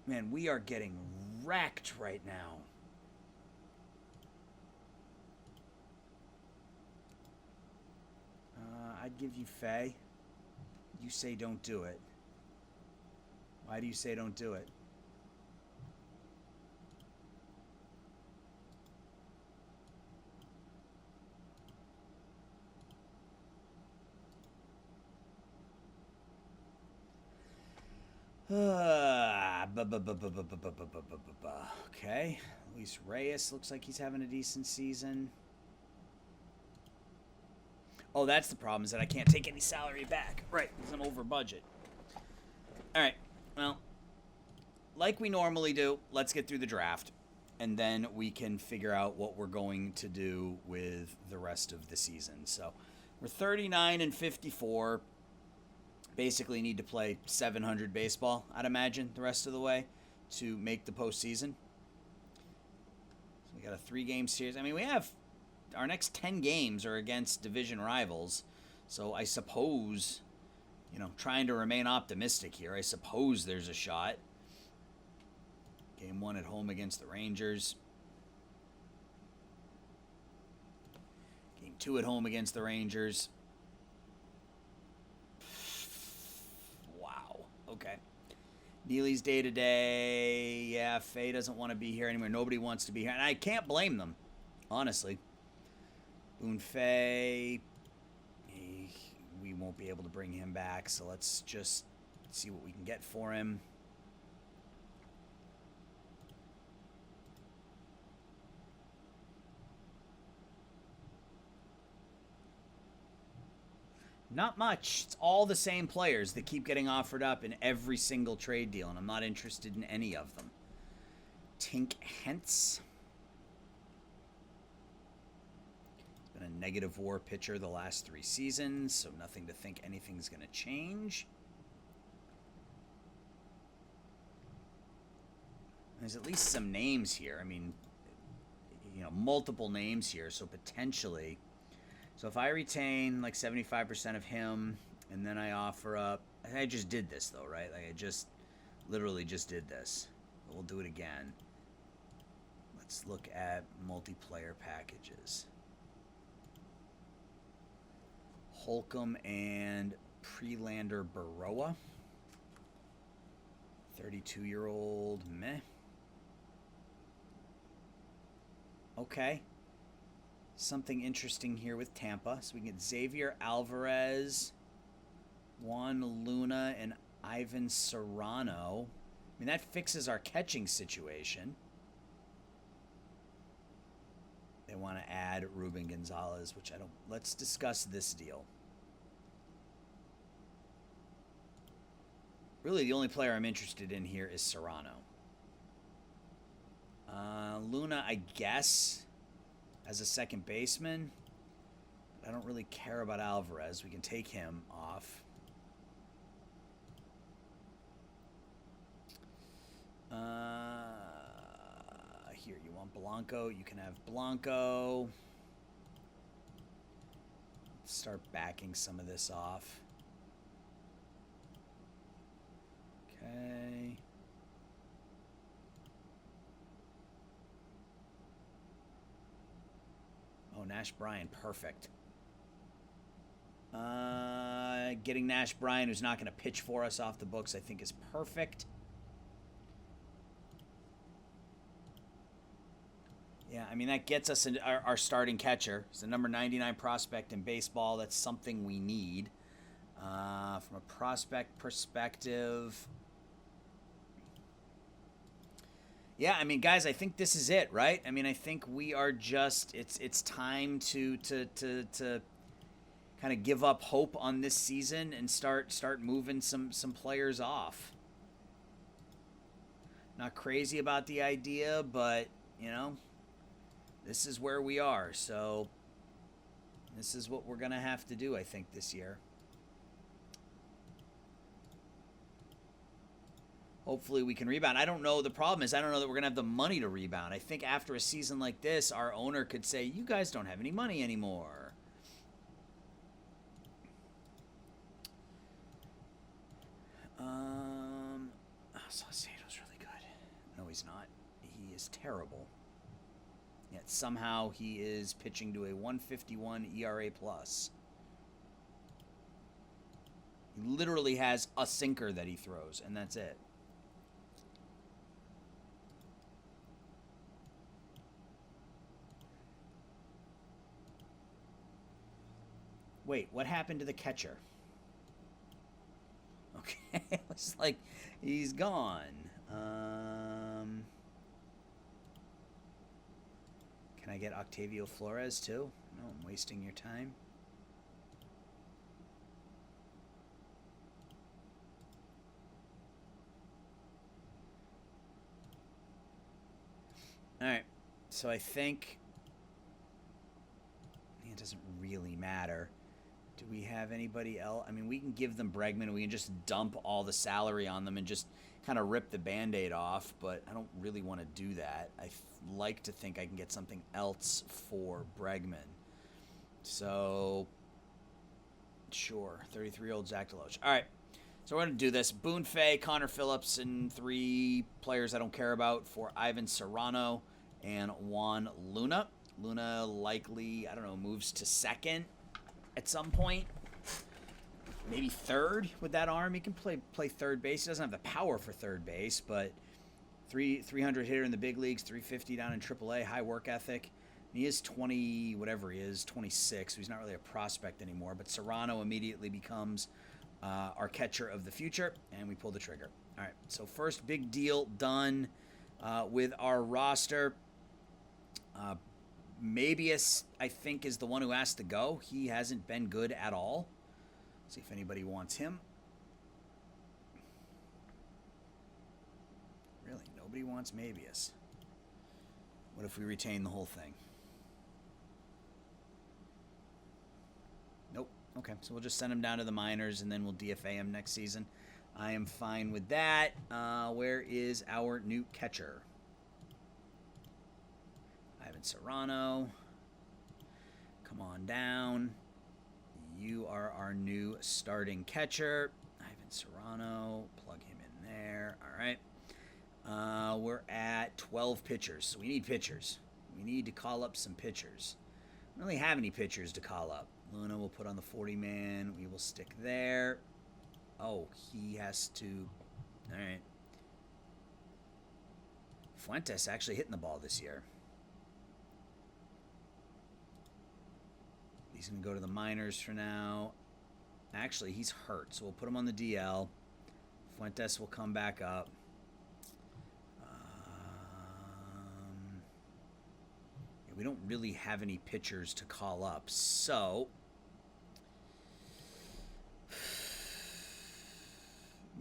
Man, we are getting wrecked right now. I'd give you Faye. You say don't do it. Why do you say don't do it? Okay. Luis Reyes looks like he's having a decent season. Oh, that's the problem, is that I can't take any salary back. Right, because I'm over budget. All right, well, like we normally do, let's get through the draft, and then we can figure out what we're going to do with the rest of the season. So we're 39 and 54. Basically need to play 700 baseball, I'd imagine, the rest of the way to make the postseason. So we got a 3-game series. I mean, we have... Our next 10 games are against division rivals, so I suppose, you know, trying to remain optimistic here, I suppose there's a shot. Game 1 at home against the Rangers. Game 2 at home against the Rangers. Wow. Okay. Neely's day-to-day. Yeah, Faye doesn't want to be here anymore. Nobody wants to be here, and I can't blame them, honestly. Boone Fay, we won't be able to bring him back, so let's just see what we can get for him. Not much. It's all the same players that keep getting offered up in every single trade deal, and I'm not interested in any of them. Tink Hentz. Been a negative WAR pitcher the last 3 seasons, so nothing to think anything's going to change. There's at least some names here. I mean, you know, multiple names here, so potentially. So if I retain like 75% of him, and then I offer up... I just did this, though, right? Like, I just literally just did this. But we'll do it again. Let's look at multiplayer packages. Holcomb and Prelander Baroa. 32-year-old meh. Okay. Something interesting here with Tampa. So we can get Xavier Alvarez, Juan Luna, and Ivan Serrano. I mean, that fixes our catching situation. They want to add Ruben Gonzalez, which I don't... Let's discuss this deal. Really, the only player I'm interested in here is Serrano. Luna, I guess, as a second baseman. I don't really care about Alvarez. We can take him off. Here, you want Blanco? You can have Blanco. Let's start backing some of this off. Okay. Oh, Nash Bryan, perfect. Getting Nash Bryant, who's not going to pitch for us, off the books, I think is perfect. Yeah, I mean, that gets us our starting catcher. He's the number 99 prospect in baseball. That's something we need. From a prospect perspective, yeah, I mean, guys, I think this is it, right? I mean, I think we are just it's time to kind of give up hope on this season and start moving some players off. Not crazy about the idea, but you know, this is where we are. So this is what we're gonna have to do, I think, this year. Hopefully we can rebound. I don't know. The problem is I don't know that we're going to have the money to rebound. I think after a season like this, our owner could say, you guys don't have any money anymore. Saucedo's really good. No, he's not. He is terrible. Yet somehow he is pitching to a 151 ERA plus. He literally has a sinker that he throws, and that's it. Wait, what happened to the catcher? Okay, it's like he's gone. Can I get Octavio Flores too? No, I'm wasting your time. All right, so I think it doesn't really matter. Do we have anybody else? I mean, we can give them Bregman. We can just dump all the salary on them and just kind of rip the Band-Aid off, but I don't really want to do that. I like to think I can get something else for Bregman. So, sure, 33-year-old Zach Deloach. All right, so we're going to do this. Boone Fay, Connor Phillips, and 3 players I don't care about for Ivan Serrano and Juan Luna. Luna likely, I don't know, moves to second at some point, maybe third with that arm. He can play third base. He doesn't have the power for third base, but 300 hitter in the big leagues, 350 down in AAA, high work ethic. He is 20, whatever he is, 26, so he's not really a prospect anymore. But Serrano immediately becomes our catcher of the future, and we pull the trigger. All right, so first big deal done with our roster. Mabius, I think, is the one who has to go. He hasn't been good at all. See if anybody wants him. Really, nobody wants Mabius. What if we retain the whole thing? Nope. Okay, so we'll just send him down to the minors, and then we'll DFA him next season. I am fine with that. Where is our new catcher? Ivan Serrano, come on down. You are our new starting catcher. Ivan Serrano, plug him in there. All right. We're at 12 pitchers, so we need pitchers. We need to call up some pitchers. We don't really have any pitchers to call up. Luna will put on the 40-man. We will stick there. Oh, he has to... All right. Fuentes actually hitting the ball this year. He's going to go to the minors for now. Actually, he's hurt, so we'll put him on the DL. Fuentes will come back up. Yeah, we don't really have any pitchers to call up, so...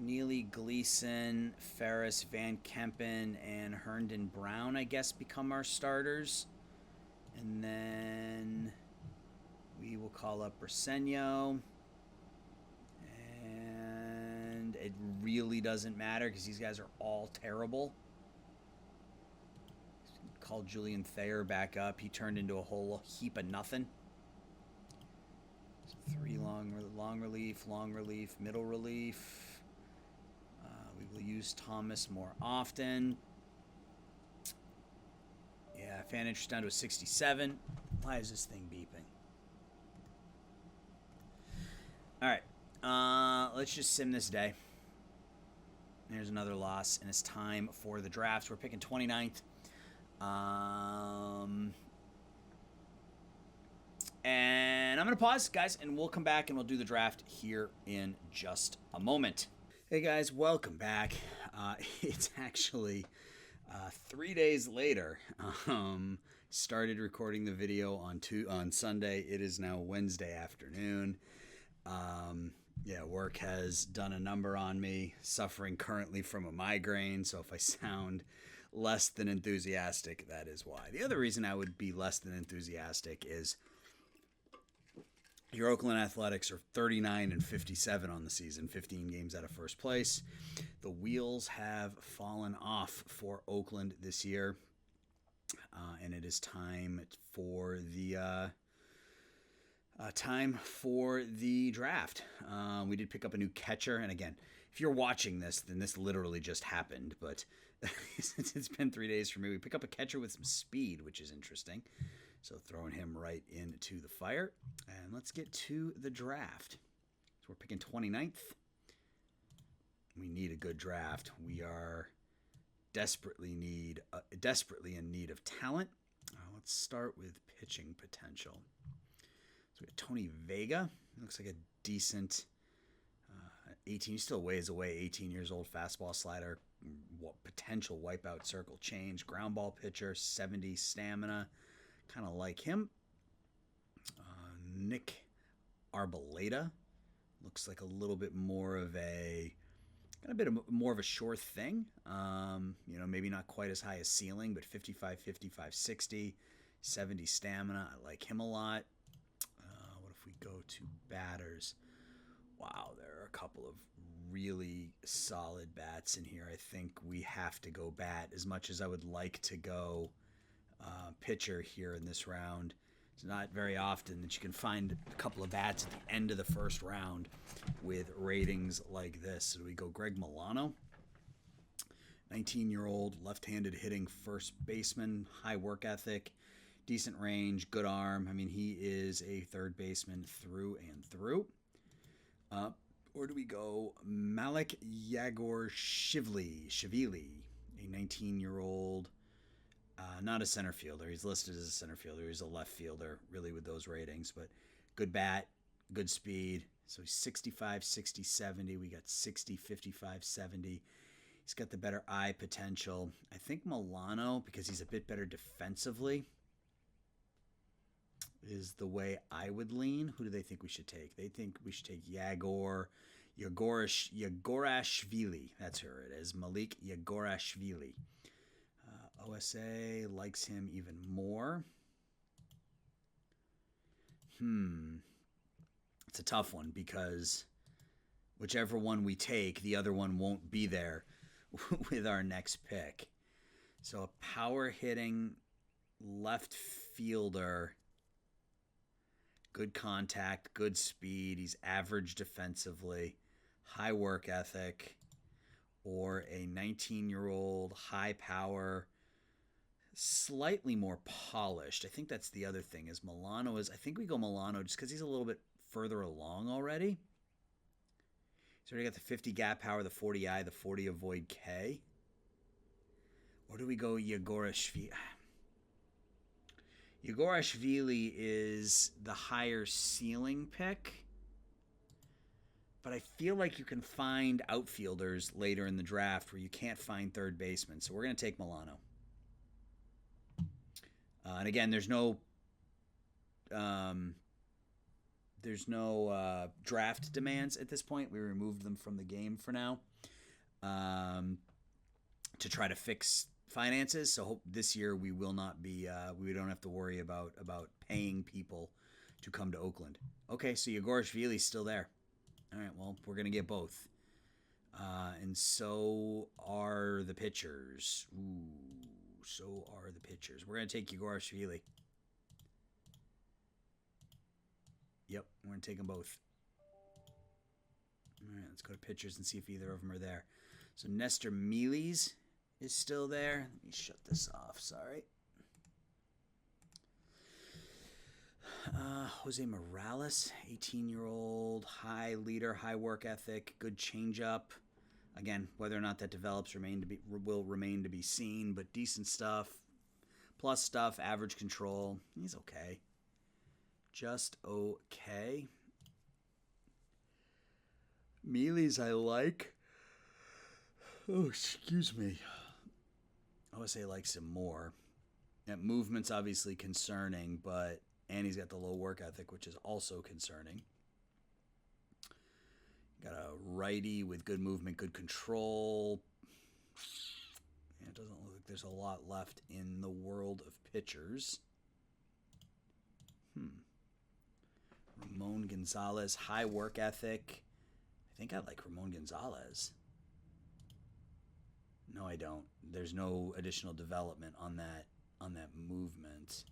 Neely, Gleason, Ferris, Van Kempen, and Herndon Brown, I guess, become our starters. And then... we will call up Briseño, and it really doesn't matter because these guys are all terrible. Call Julian Thayer back up. He turned into a whole heap of nothing. So 3 long relief, middle relief. We will use Thomas more often. Yeah, fan interest down to a 67. Why is this thing beeping? All right, Let's just sim this day. There's another loss, and it's time for the drafts. We're picking 29th. And I'm going to pause, guys, and we'll come back and we'll do the draft here in just a moment. Hey, guys, welcome back. It's actually 3 days later. Started recording the video on Sunday. It is now Wednesday afternoon. Work has done a number on me, suffering currently from a migraine. So if I sound less than enthusiastic, that is why. The other reason I would be less than enthusiastic is your Oakland Athletics are 39-57 on the season, 15 games out of first place. The wheels have fallen off for Oakland this year, and it is time for the draft. We did pick up a new catcher, and again, if you're watching this, then this literally just happened. But it's been 3 days for me. We pick up a catcher with some speed, which is interesting. So throwing him right into the fire. And let's get to the draft. So we're picking 29th. We need a good draft. We are desperately in need of talent. Let's start with pitching potential. So we got Tony Vega. Looks like a decent 18. He still weighs away. 18 years old. Fastball, slider, potential wipeout, circle change, ground ball pitcher, 70 stamina. Kind of like him. Nick Arboleda looks like a little bit more of a sure thing. Maybe not quite as high as ceiling, but 55, 60, 70 stamina. I like him a lot. What if we go to batters? Wow, there are a couple of really solid bats in here. I think we have to go bat. As much as I would like to go pitcher here in this round, it's not very often that you can find a couple of bats at the end of the first round with ratings like this. So we go Greg Milano, 19-year-old left-handed hitting first baseman, high work ethic, decent range, good arm. I mean, he is a third baseman through and through. Or do we go Malik Yagorshvili, a 19-year-old, not a center fielder. He's listed as a center fielder. He's a left fielder, really, with those ratings. But good bat, good speed. So he's 65, 60, 70. We got 60, 55, 70. He's got the better eye potential. I think Milano, because he's a bit better defensively, is the way I would lean. Who do they think we should take? They think we should take Yagorashvili. That's who it is. Malik Yagorashvili. OSA likes him even more. It's a tough one because whichever one we take, the other one won't be there with our next pick. So a power hitting left fielder, good contact, good speed. He's average defensively, high work ethic, or a 19-year-old high power, slightly more polished. I think that's the other thing is Milano is, I think we go Milano just because he's a little bit further along already. He's already got the 50 gap power, the 40 eye, the 40 avoid K. Or do we go Yagorashvili? Yagorashvili is the higher ceiling pick, but I feel like you can find outfielders later in the draft where you can't find third baseman. So we're going to take Milano. And again, there's no draft demands at this point. We removed them from the game for now to try to fix finances. So hope this year we will not be. We don't have to worry about paying people to come to Oakland. Okay, so Yagorashvili's still there. All right, well, we're gonna get both, and so are the pitchers. So are the pitchers. We're going to take Yagorashvili. Yep, we're going to take them both. All right, let's go to pitchers and see if either of them are there. So Nestor Miles is still there. Let me shut this off. Sorry. Jose Morales, 18-year-old, high leader, high work ethic, good changeup. Again, whether or not that develops will remain to be seen, but decent stuff. Plus stuff, average control. He's okay. Just okay. Mealy's I like. Oh, excuse me. OSA likes him more. That movement's obviously concerning, and he's got the low work ethic, which is also concerning. Got a righty with good movement, good control. It doesn't look like there's a lot left in the world of pitchers. Ramon Gonzalez, high work ethic. I think I like Ramon Gonzalez. No, I don't. There's no additional development on that movement.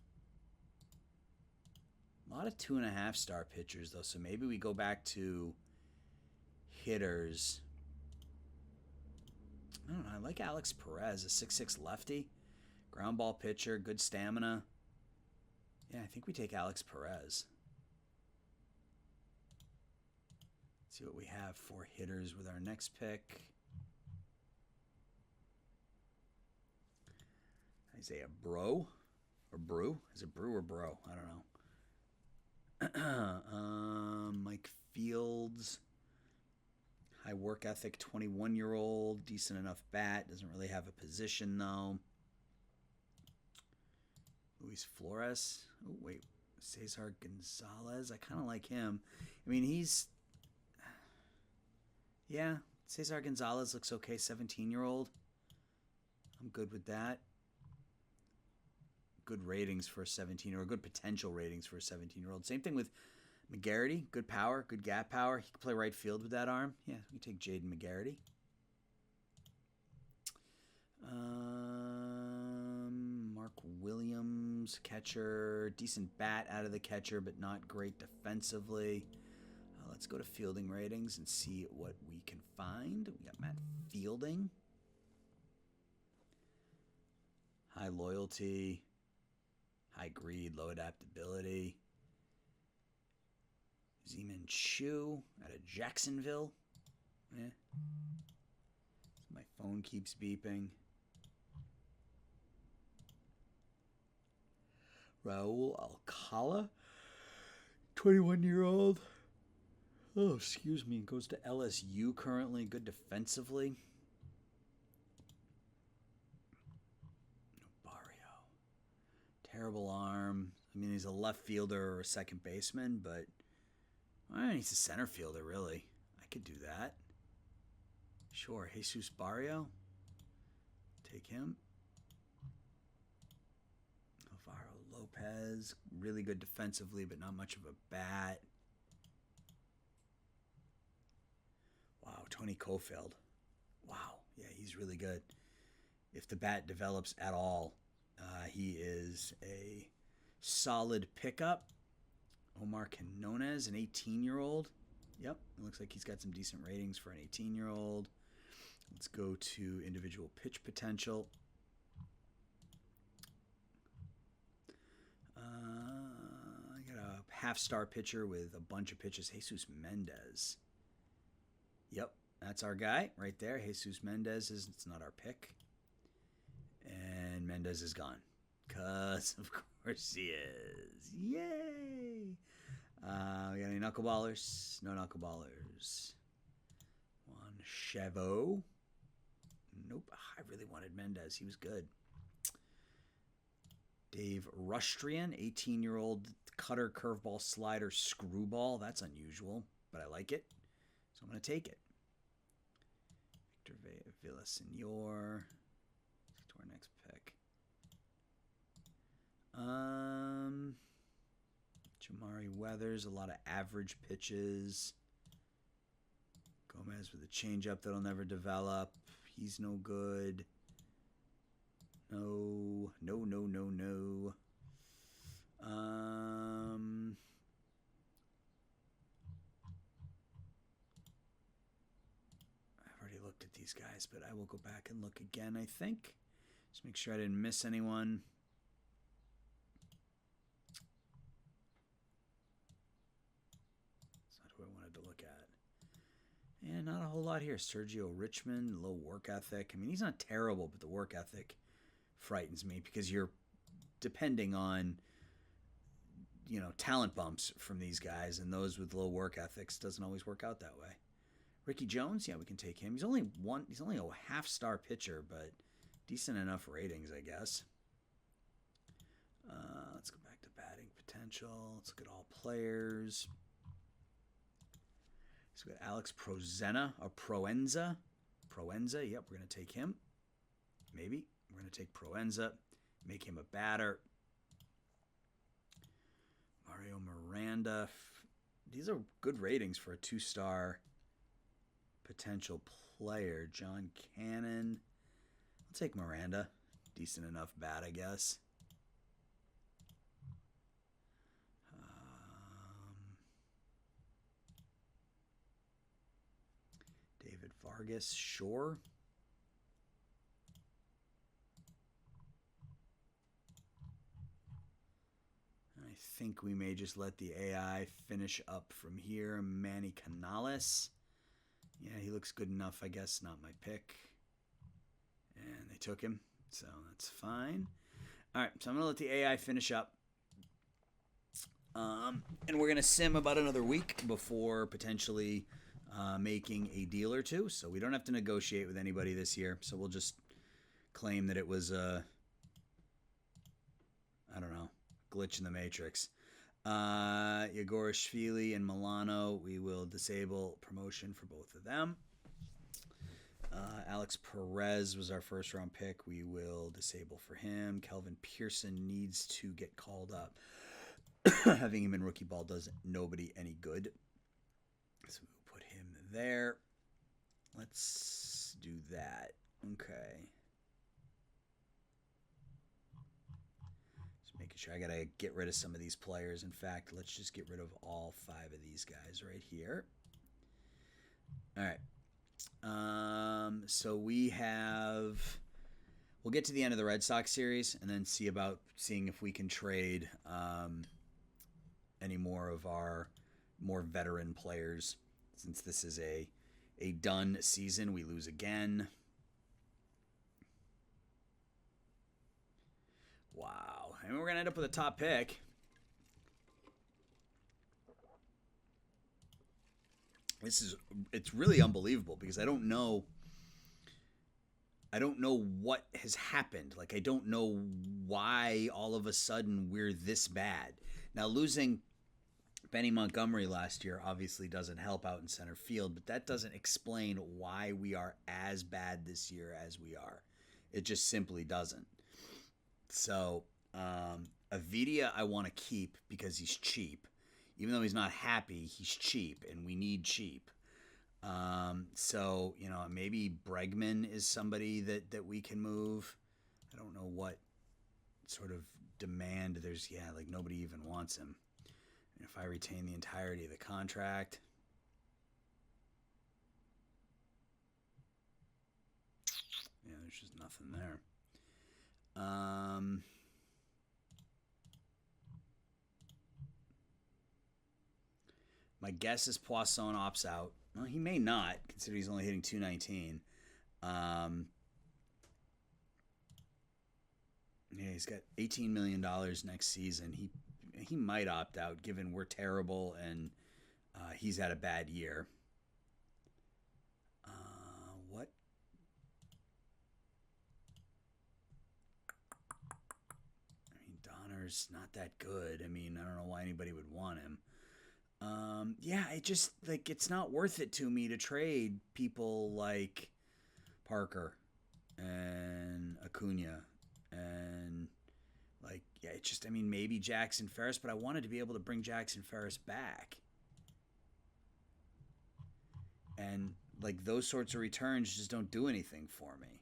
A lot of 2.5-star pitchers, though, so maybe we go back to hitters. I don't know. I like Alex Perez, a 6'6" lefty. Ground ball pitcher, good stamina. Yeah, I think we take Alex Perez. Let's see what we have for hitters with our next pick. Isaiah Bro or Brew? Is it Brew or Bro? I don't know. Mike Fields, high work ethic, 21-year-old, decent enough bat. Doesn't really have a position though. Luis Flores. Oh wait, Cesar Gonzalez. I kind of like him. I mean, Cesar Gonzalez looks okay. 17-year-old. I'm good with that. Good ratings for a 17 or good potential ratings for a 17-year-old. Same thing with McGarity. Good power, good gap power. He can play right field with that arm. Yeah, we take Jaden McGarity. Mark Williams, catcher. Decent bat out of the catcher, but not great defensively. Let's go to fielding ratings and see what we can find. We got Matt Fielding. High loyalty. High greed, low adaptability. Zeman Chu out of Jacksonville. My phone keeps beeping. Raul Alcala, 21-year-old. Oh, excuse me. Goes to LSU currently. Good defensively. Terrible arm. I mean, he's a left fielder or a second baseman, but he's a center fielder, really. I could do that. Sure. Jesus Barrio. Take him. Alvaro Lopez. Really good defensively, but not much of a bat. Wow. Tony Kofeld. Wow. Yeah, he's really good. If the bat develops at all, he is a solid pickup. Omar Quinones, an 18-year-old. Yep, it looks like he's got some decent ratings for an 18-year-old. Let's go to individual pitch potential. I got a half-star pitcher with a bunch of pitches. Jesus Mendez. Yep, that's our guy right there. Jesus Mendez it's not our pick. And Mendez is gone. Because, of course, he is. Yay! We got any knuckleballers? No knuckleballers. Juan Chevo. Nope. I really wanted Mendez. He was good. Dave Rustrian, 18-year-old cutter, curveball, slider, screwball. That's unusual, but I like it. So I'm going to take it. Victor Villasenor. Let's get to our next pick. Jamari Weathers, a lot of average pitches. Gomez with a changeup that'll never develop. He's no good. No. I've already looked at these guys, but I will go back and look again, I think. Just make sure I didn't miss anyone. to look at. And not a whole lot here. Sergio Richmond, low work ethic. I mean, he's not terrible, but the work ethic frightens me because you're depending on, talent bumps from these guys, and those with low work ethics doesn't always work out that way. Ricky Jones, yeah, we can take him. He's only a half-star pitcher, but decent enough ratings, I guess. Let's go back to batting potential. Let's look at all players. So we got Alex Proenza. Yep, we're going to take him. Maybe. We're going to take Proenza. Make him a batter. Mario Miranda. These are good ratings for a 2-star potential player. John Cannon. I'll take Miranda. Decent enough bat, I guess. David Vargas, sure. I think we may just let the AI finish up from here. Manny Canales. Yeah, he looks good enough, I guess. Not my pick. And they took him, so that's fine. All right, so I'm going to let the AI finish up. And we're going to sim about another week before potentially making a deal or two. So we don't have to negotiate with anybody this year. So we'll just claim that it was a, glitch in the matrix. Yegorashvili and Milano, we will disable promotion for both of them. Alex Perez was our first round pick. We will disable for him. Kelvin Pearson needs to get called up. Having him in rookie ball does nobody any good. So we'll put him there. Let's do that. Okay. Just making sure I got to get rid of some of these players. In fact, let's just get rid of all 5 of these guys right here. All right. So we'll get to the end of the Red Sox series and then seeing if we can trade any more of our more veteran players. Since this is a done season, we lose again. Wow. And we're going to end up with a top pick. It's really unbelievable because I don't know what has happened. Like, I don't know why all of a sudden we're this bad. Now, losing Benny Montgomery last year obviously doesn't help out in center field, but that doesn't explain why we are as bad this year as we are. It just simply doesn't. So, Avidia I want to keep because he's cheap. Even though he's not happy, he's cheap, and we need cheap. So, maybe Bregman is somebody that we can move. I don't know what sort of demand there's. Yeah, like nobody even wants him. And if I retain the entirety of the contract, yeah, there's just nothing there. My guess is Poisson opts out. Well, he may not, considering he's only hitting 219. Yeah, he's got $18 million next season. He might opt out, given we're terrible and he's had a bad year. What? I mean, Donner's not that good. I mean, I don't know why anybody would want him. Yeah, it's not worth it to me to trade people like Parker and Acuna and maybe Jackson Ferris, but I wanted to be able to bring Jackson Ferris back. And those sorts of returns just don't do anything for me.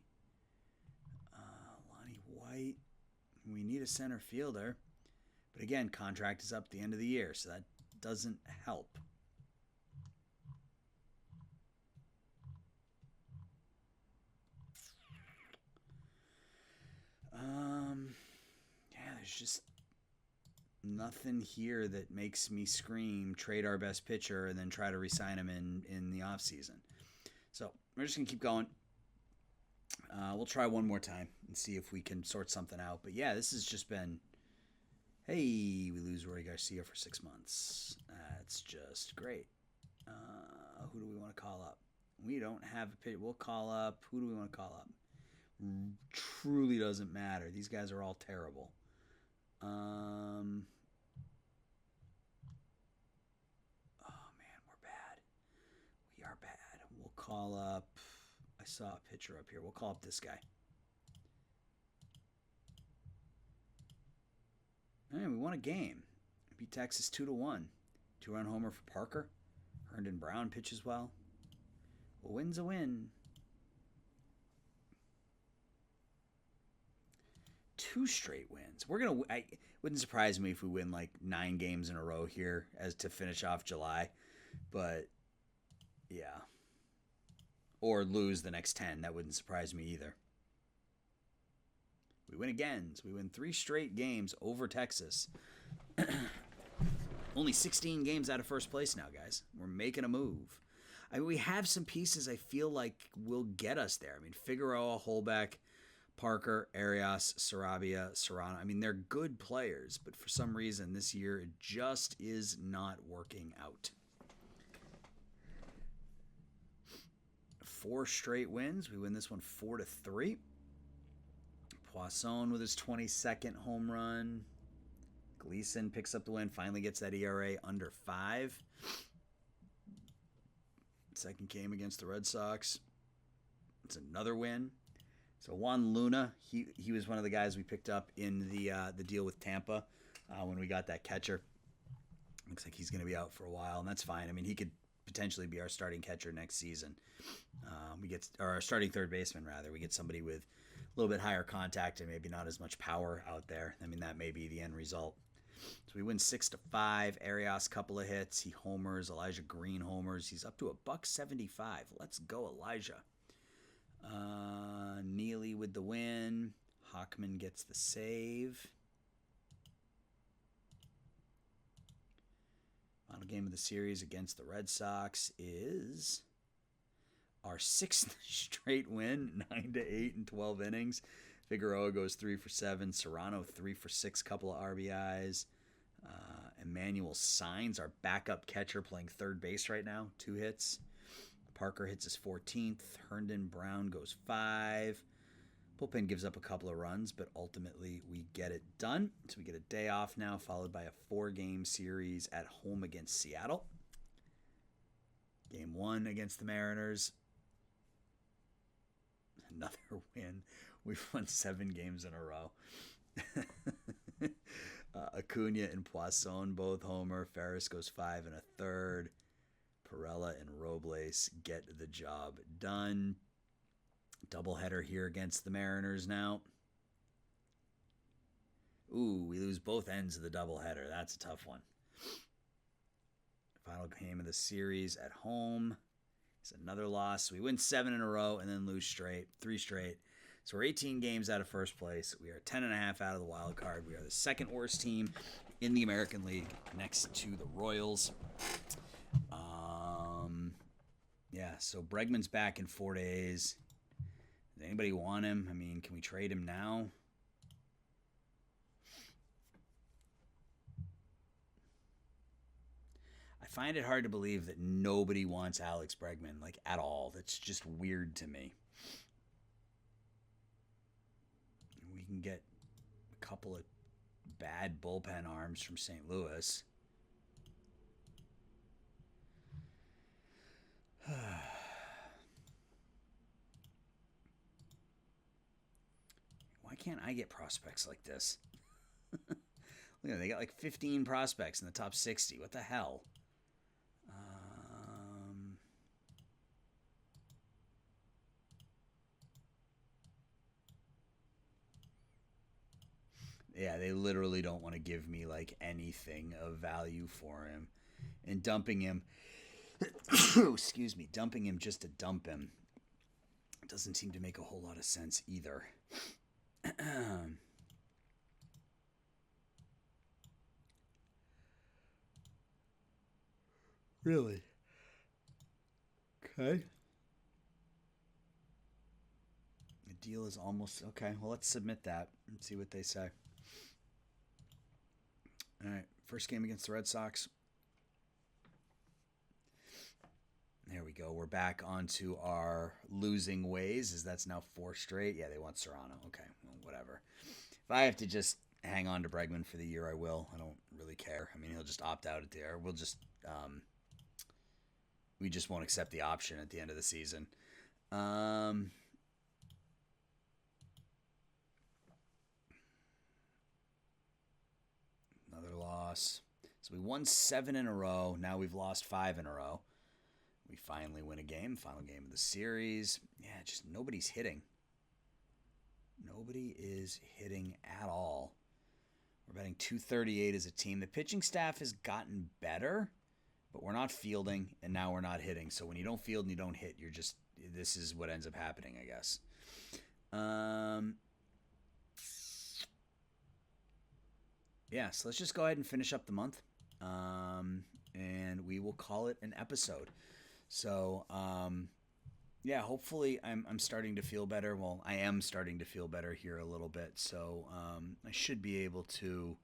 Lonnie White, we need a center fielder. But again, contract is up at the end of the year, so that doesn't help. Yeah, there's just Nothing here that makes me scream trade our best pitcher and then try to re-sign him in the offseason. So we're just going to keep going. We'll try one more time and see if we can sort something out. But yeah, this has just been, hey, we lose Roy Garcia for 6 months. That's just great. Who do we want to call up? We don't have a pitch. We'll call up. Who do we want to call up? Truly doesn't matter. These guys are all terrible. Oh man, we're bad. We are bad. We'll call up. I saw a picture up here. We'll call up this guy. Hey, we won a game. Beat Texas 2-1. 2-run homer for Parker. Herndon Brown pitches well. A win's a win. 2 straight wins. Wouldn't surprise me if we win like 9 games in a row here as to finish off July. But yeah. Or lose the next 10. That wouldn't surprise me either. We win again. So we win 3 straight games over Texas. Only 16 games out of first place now, guys. We're making a move. I mean, we have some pieces I feel like will get us there. I mean, Figueroa, Holbeck, Parker, Arias, Sarabia, Serrano. I mean, they're good players, but for some reason this year it just is not working out. 4 straight wins. We win this one 4-3. Poisson with his 22nd home run. Gleason picks up the win, finally gets that ERA under 5. Second game against the Red Sox. It's another win. So Juan Luna, he was one of the guys we picked up in the deal with Tampa when we got that catcher. Looks like he's going to be out for a while, and that's fine. I mean, he could potentially be our starting catcher next season. Or our starting third baseman, rather. We get somebody with a little bit higher contact and maybe not as much power out there. I mean, that may be the end result. So we win 6-5. Arias, couple of hits. He homers. Elijah Green homers. He's up to $1.75. Let's go, Elijah. Neely with the win. Hockman gets the save. Final game of the series against the Red Sox is our 6th straight win, 9-8 in 12 innings. Figueroa goes 3 for 7. Serrano 3 for 6, couple of RBIs. Emmanuel Signs, our backup catcher, playing third base right now, 2 hits. Parker hits his 14th. Herndon Brown goes 5. Bullpen gives up a couple of runs, but ultimately we get it done. So we get a day off now, followed by a 4-game series at home against Seattle. Game 1 against the Mariners. Another win. We've won 7 games in a row. Acuna and Poisson both homer. Ferris goes 5 1/3. Perella and Robles get the job done. Doubleheader here against the Mariners now. Ooh, we lose both ends of the doubleheader. That's a tough one. Final game of the series at home. It's another loss. We win 7 in a row and then lose 3 straight. So we're 18 games out of first place. We are 10.5 out of the wild card. We are the 2nd worst team in the American League, next to the Royals. Yeah, so Bregman's back in 4 days. Does anybody want him? I mean, can we trade him now? I find it hard to believe that nobody wants Alex Bregman, like, at all. That's just weird to me. We can get a couple of bad bullpen arms from St. Louis. Why can't I get prospects like this? Look at, they got like 15 prospects in the top 60. What the hell? Yeah, they literally don't want to give me like anything of value for him. And dumping him, excuse me, dumping him just to dump him doesn't seem to make a whole lot of sense either. Really? Okay. The deal is almost okay. Well, let's submit that and see what they say. All right. First game against the Red Sox. There we go. We're back onto our losing ways, as that's now 4 straight. Yeah, they want Serrano. Okay, well, whatever. If I have to just hang on to Bregman for the year, I will. I don't really care. I mean, he'll just opt out at the air. We'll just we just won't accept the option at the end of the season. Another loss. So we won 7 in a row. Now we've lost 5 in a row. We finally win a game, final game of the series. Yeah, just nobody's hitting. Nobody is hitting at all. We're batting .238 as a team. The pitching staff has gotten better, but we're not fielding, and now we're not hitting. So when you don't field and you don't hit, this is what ends up happening, I guess. Yeah, so let's just go ahead and finish up the month, and we will call it an episode. So, yeah, hopefully I'm starting to feel better. Well, I am starting to feel better here a little bit. So I should be able to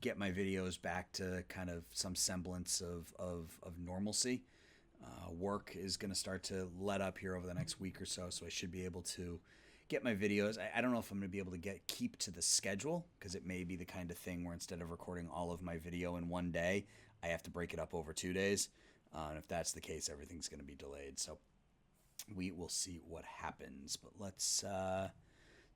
get my videos back to kind of some semblance of normalcy. Work is going to start to let up here over the next week or so I should be able to get my videos. I don't know if I'm going to be able to keep to the schedule, because it may be the kind of thing where instead of recording all of my video in one day, I have to break it up over 2 days. And if that's the case, everything's going to be delayed. So we will see what happens. But let's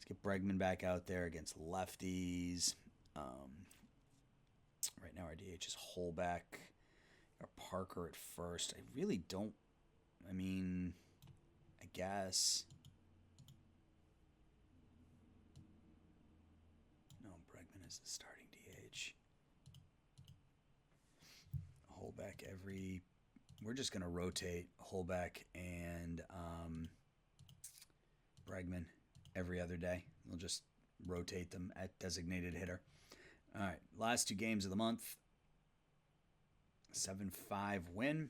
get Bregman back out there against lefties. Right now our DH is Holbeck or Parker at first. I really don't. I mean, I guess. No, Bregman is the starting DH. Holbeck we're just going to rotate Holbeck and Bregman every other day. We'll just rotate them at designated hitter. All right, last 2 games of the month. 7-5 win.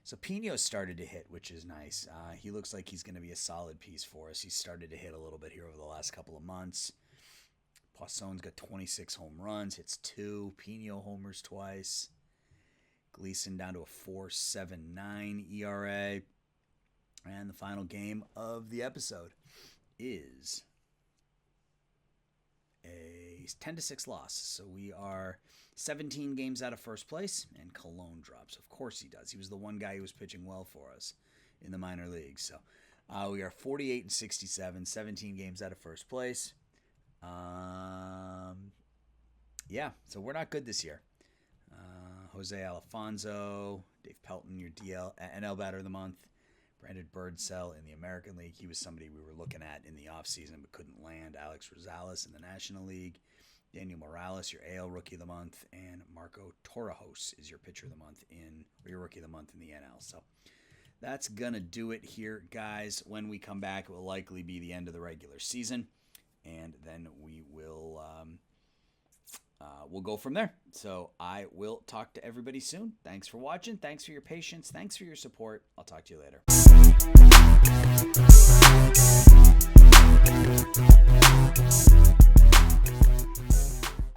So Pino started to hit, which is nice. He looks like he's going to be a solid piece for us. He's started to hit a little bit here over the last couple of months. Poisson's got 26 home runs, hits 2. Pino homers twice. Gleason down to a 4.79 ERA. And the final game of the episode is a 10-6 loss. So we are 17 games out of first place, and Cologne drops. Of course he does. He was the one guy who was pitching well for us in the minor leagues. So we are 48-67, 17 games out of first place. Yeah, so we're not good this year. Jose Alfonso, Dave Pelton, your NL Batter of the Month. Brandon Birdsell in the American League. He was somebody we were looking at in the offseason but couldn't land. Alex Rosales in the National League. Daniel Morales, your AL Rookie of the Month. And Marco Torrijos is your Pitcher of the Month or your Rookie of the Month in the NL. So that's going to do it here, guys. When we come back, it will likely be the end of the regular season. And then we will we'll go from there. So I will talk to everybody soon. Thanks for watching. Thanks for your patience. Thanks for your support. I'll talk to you later.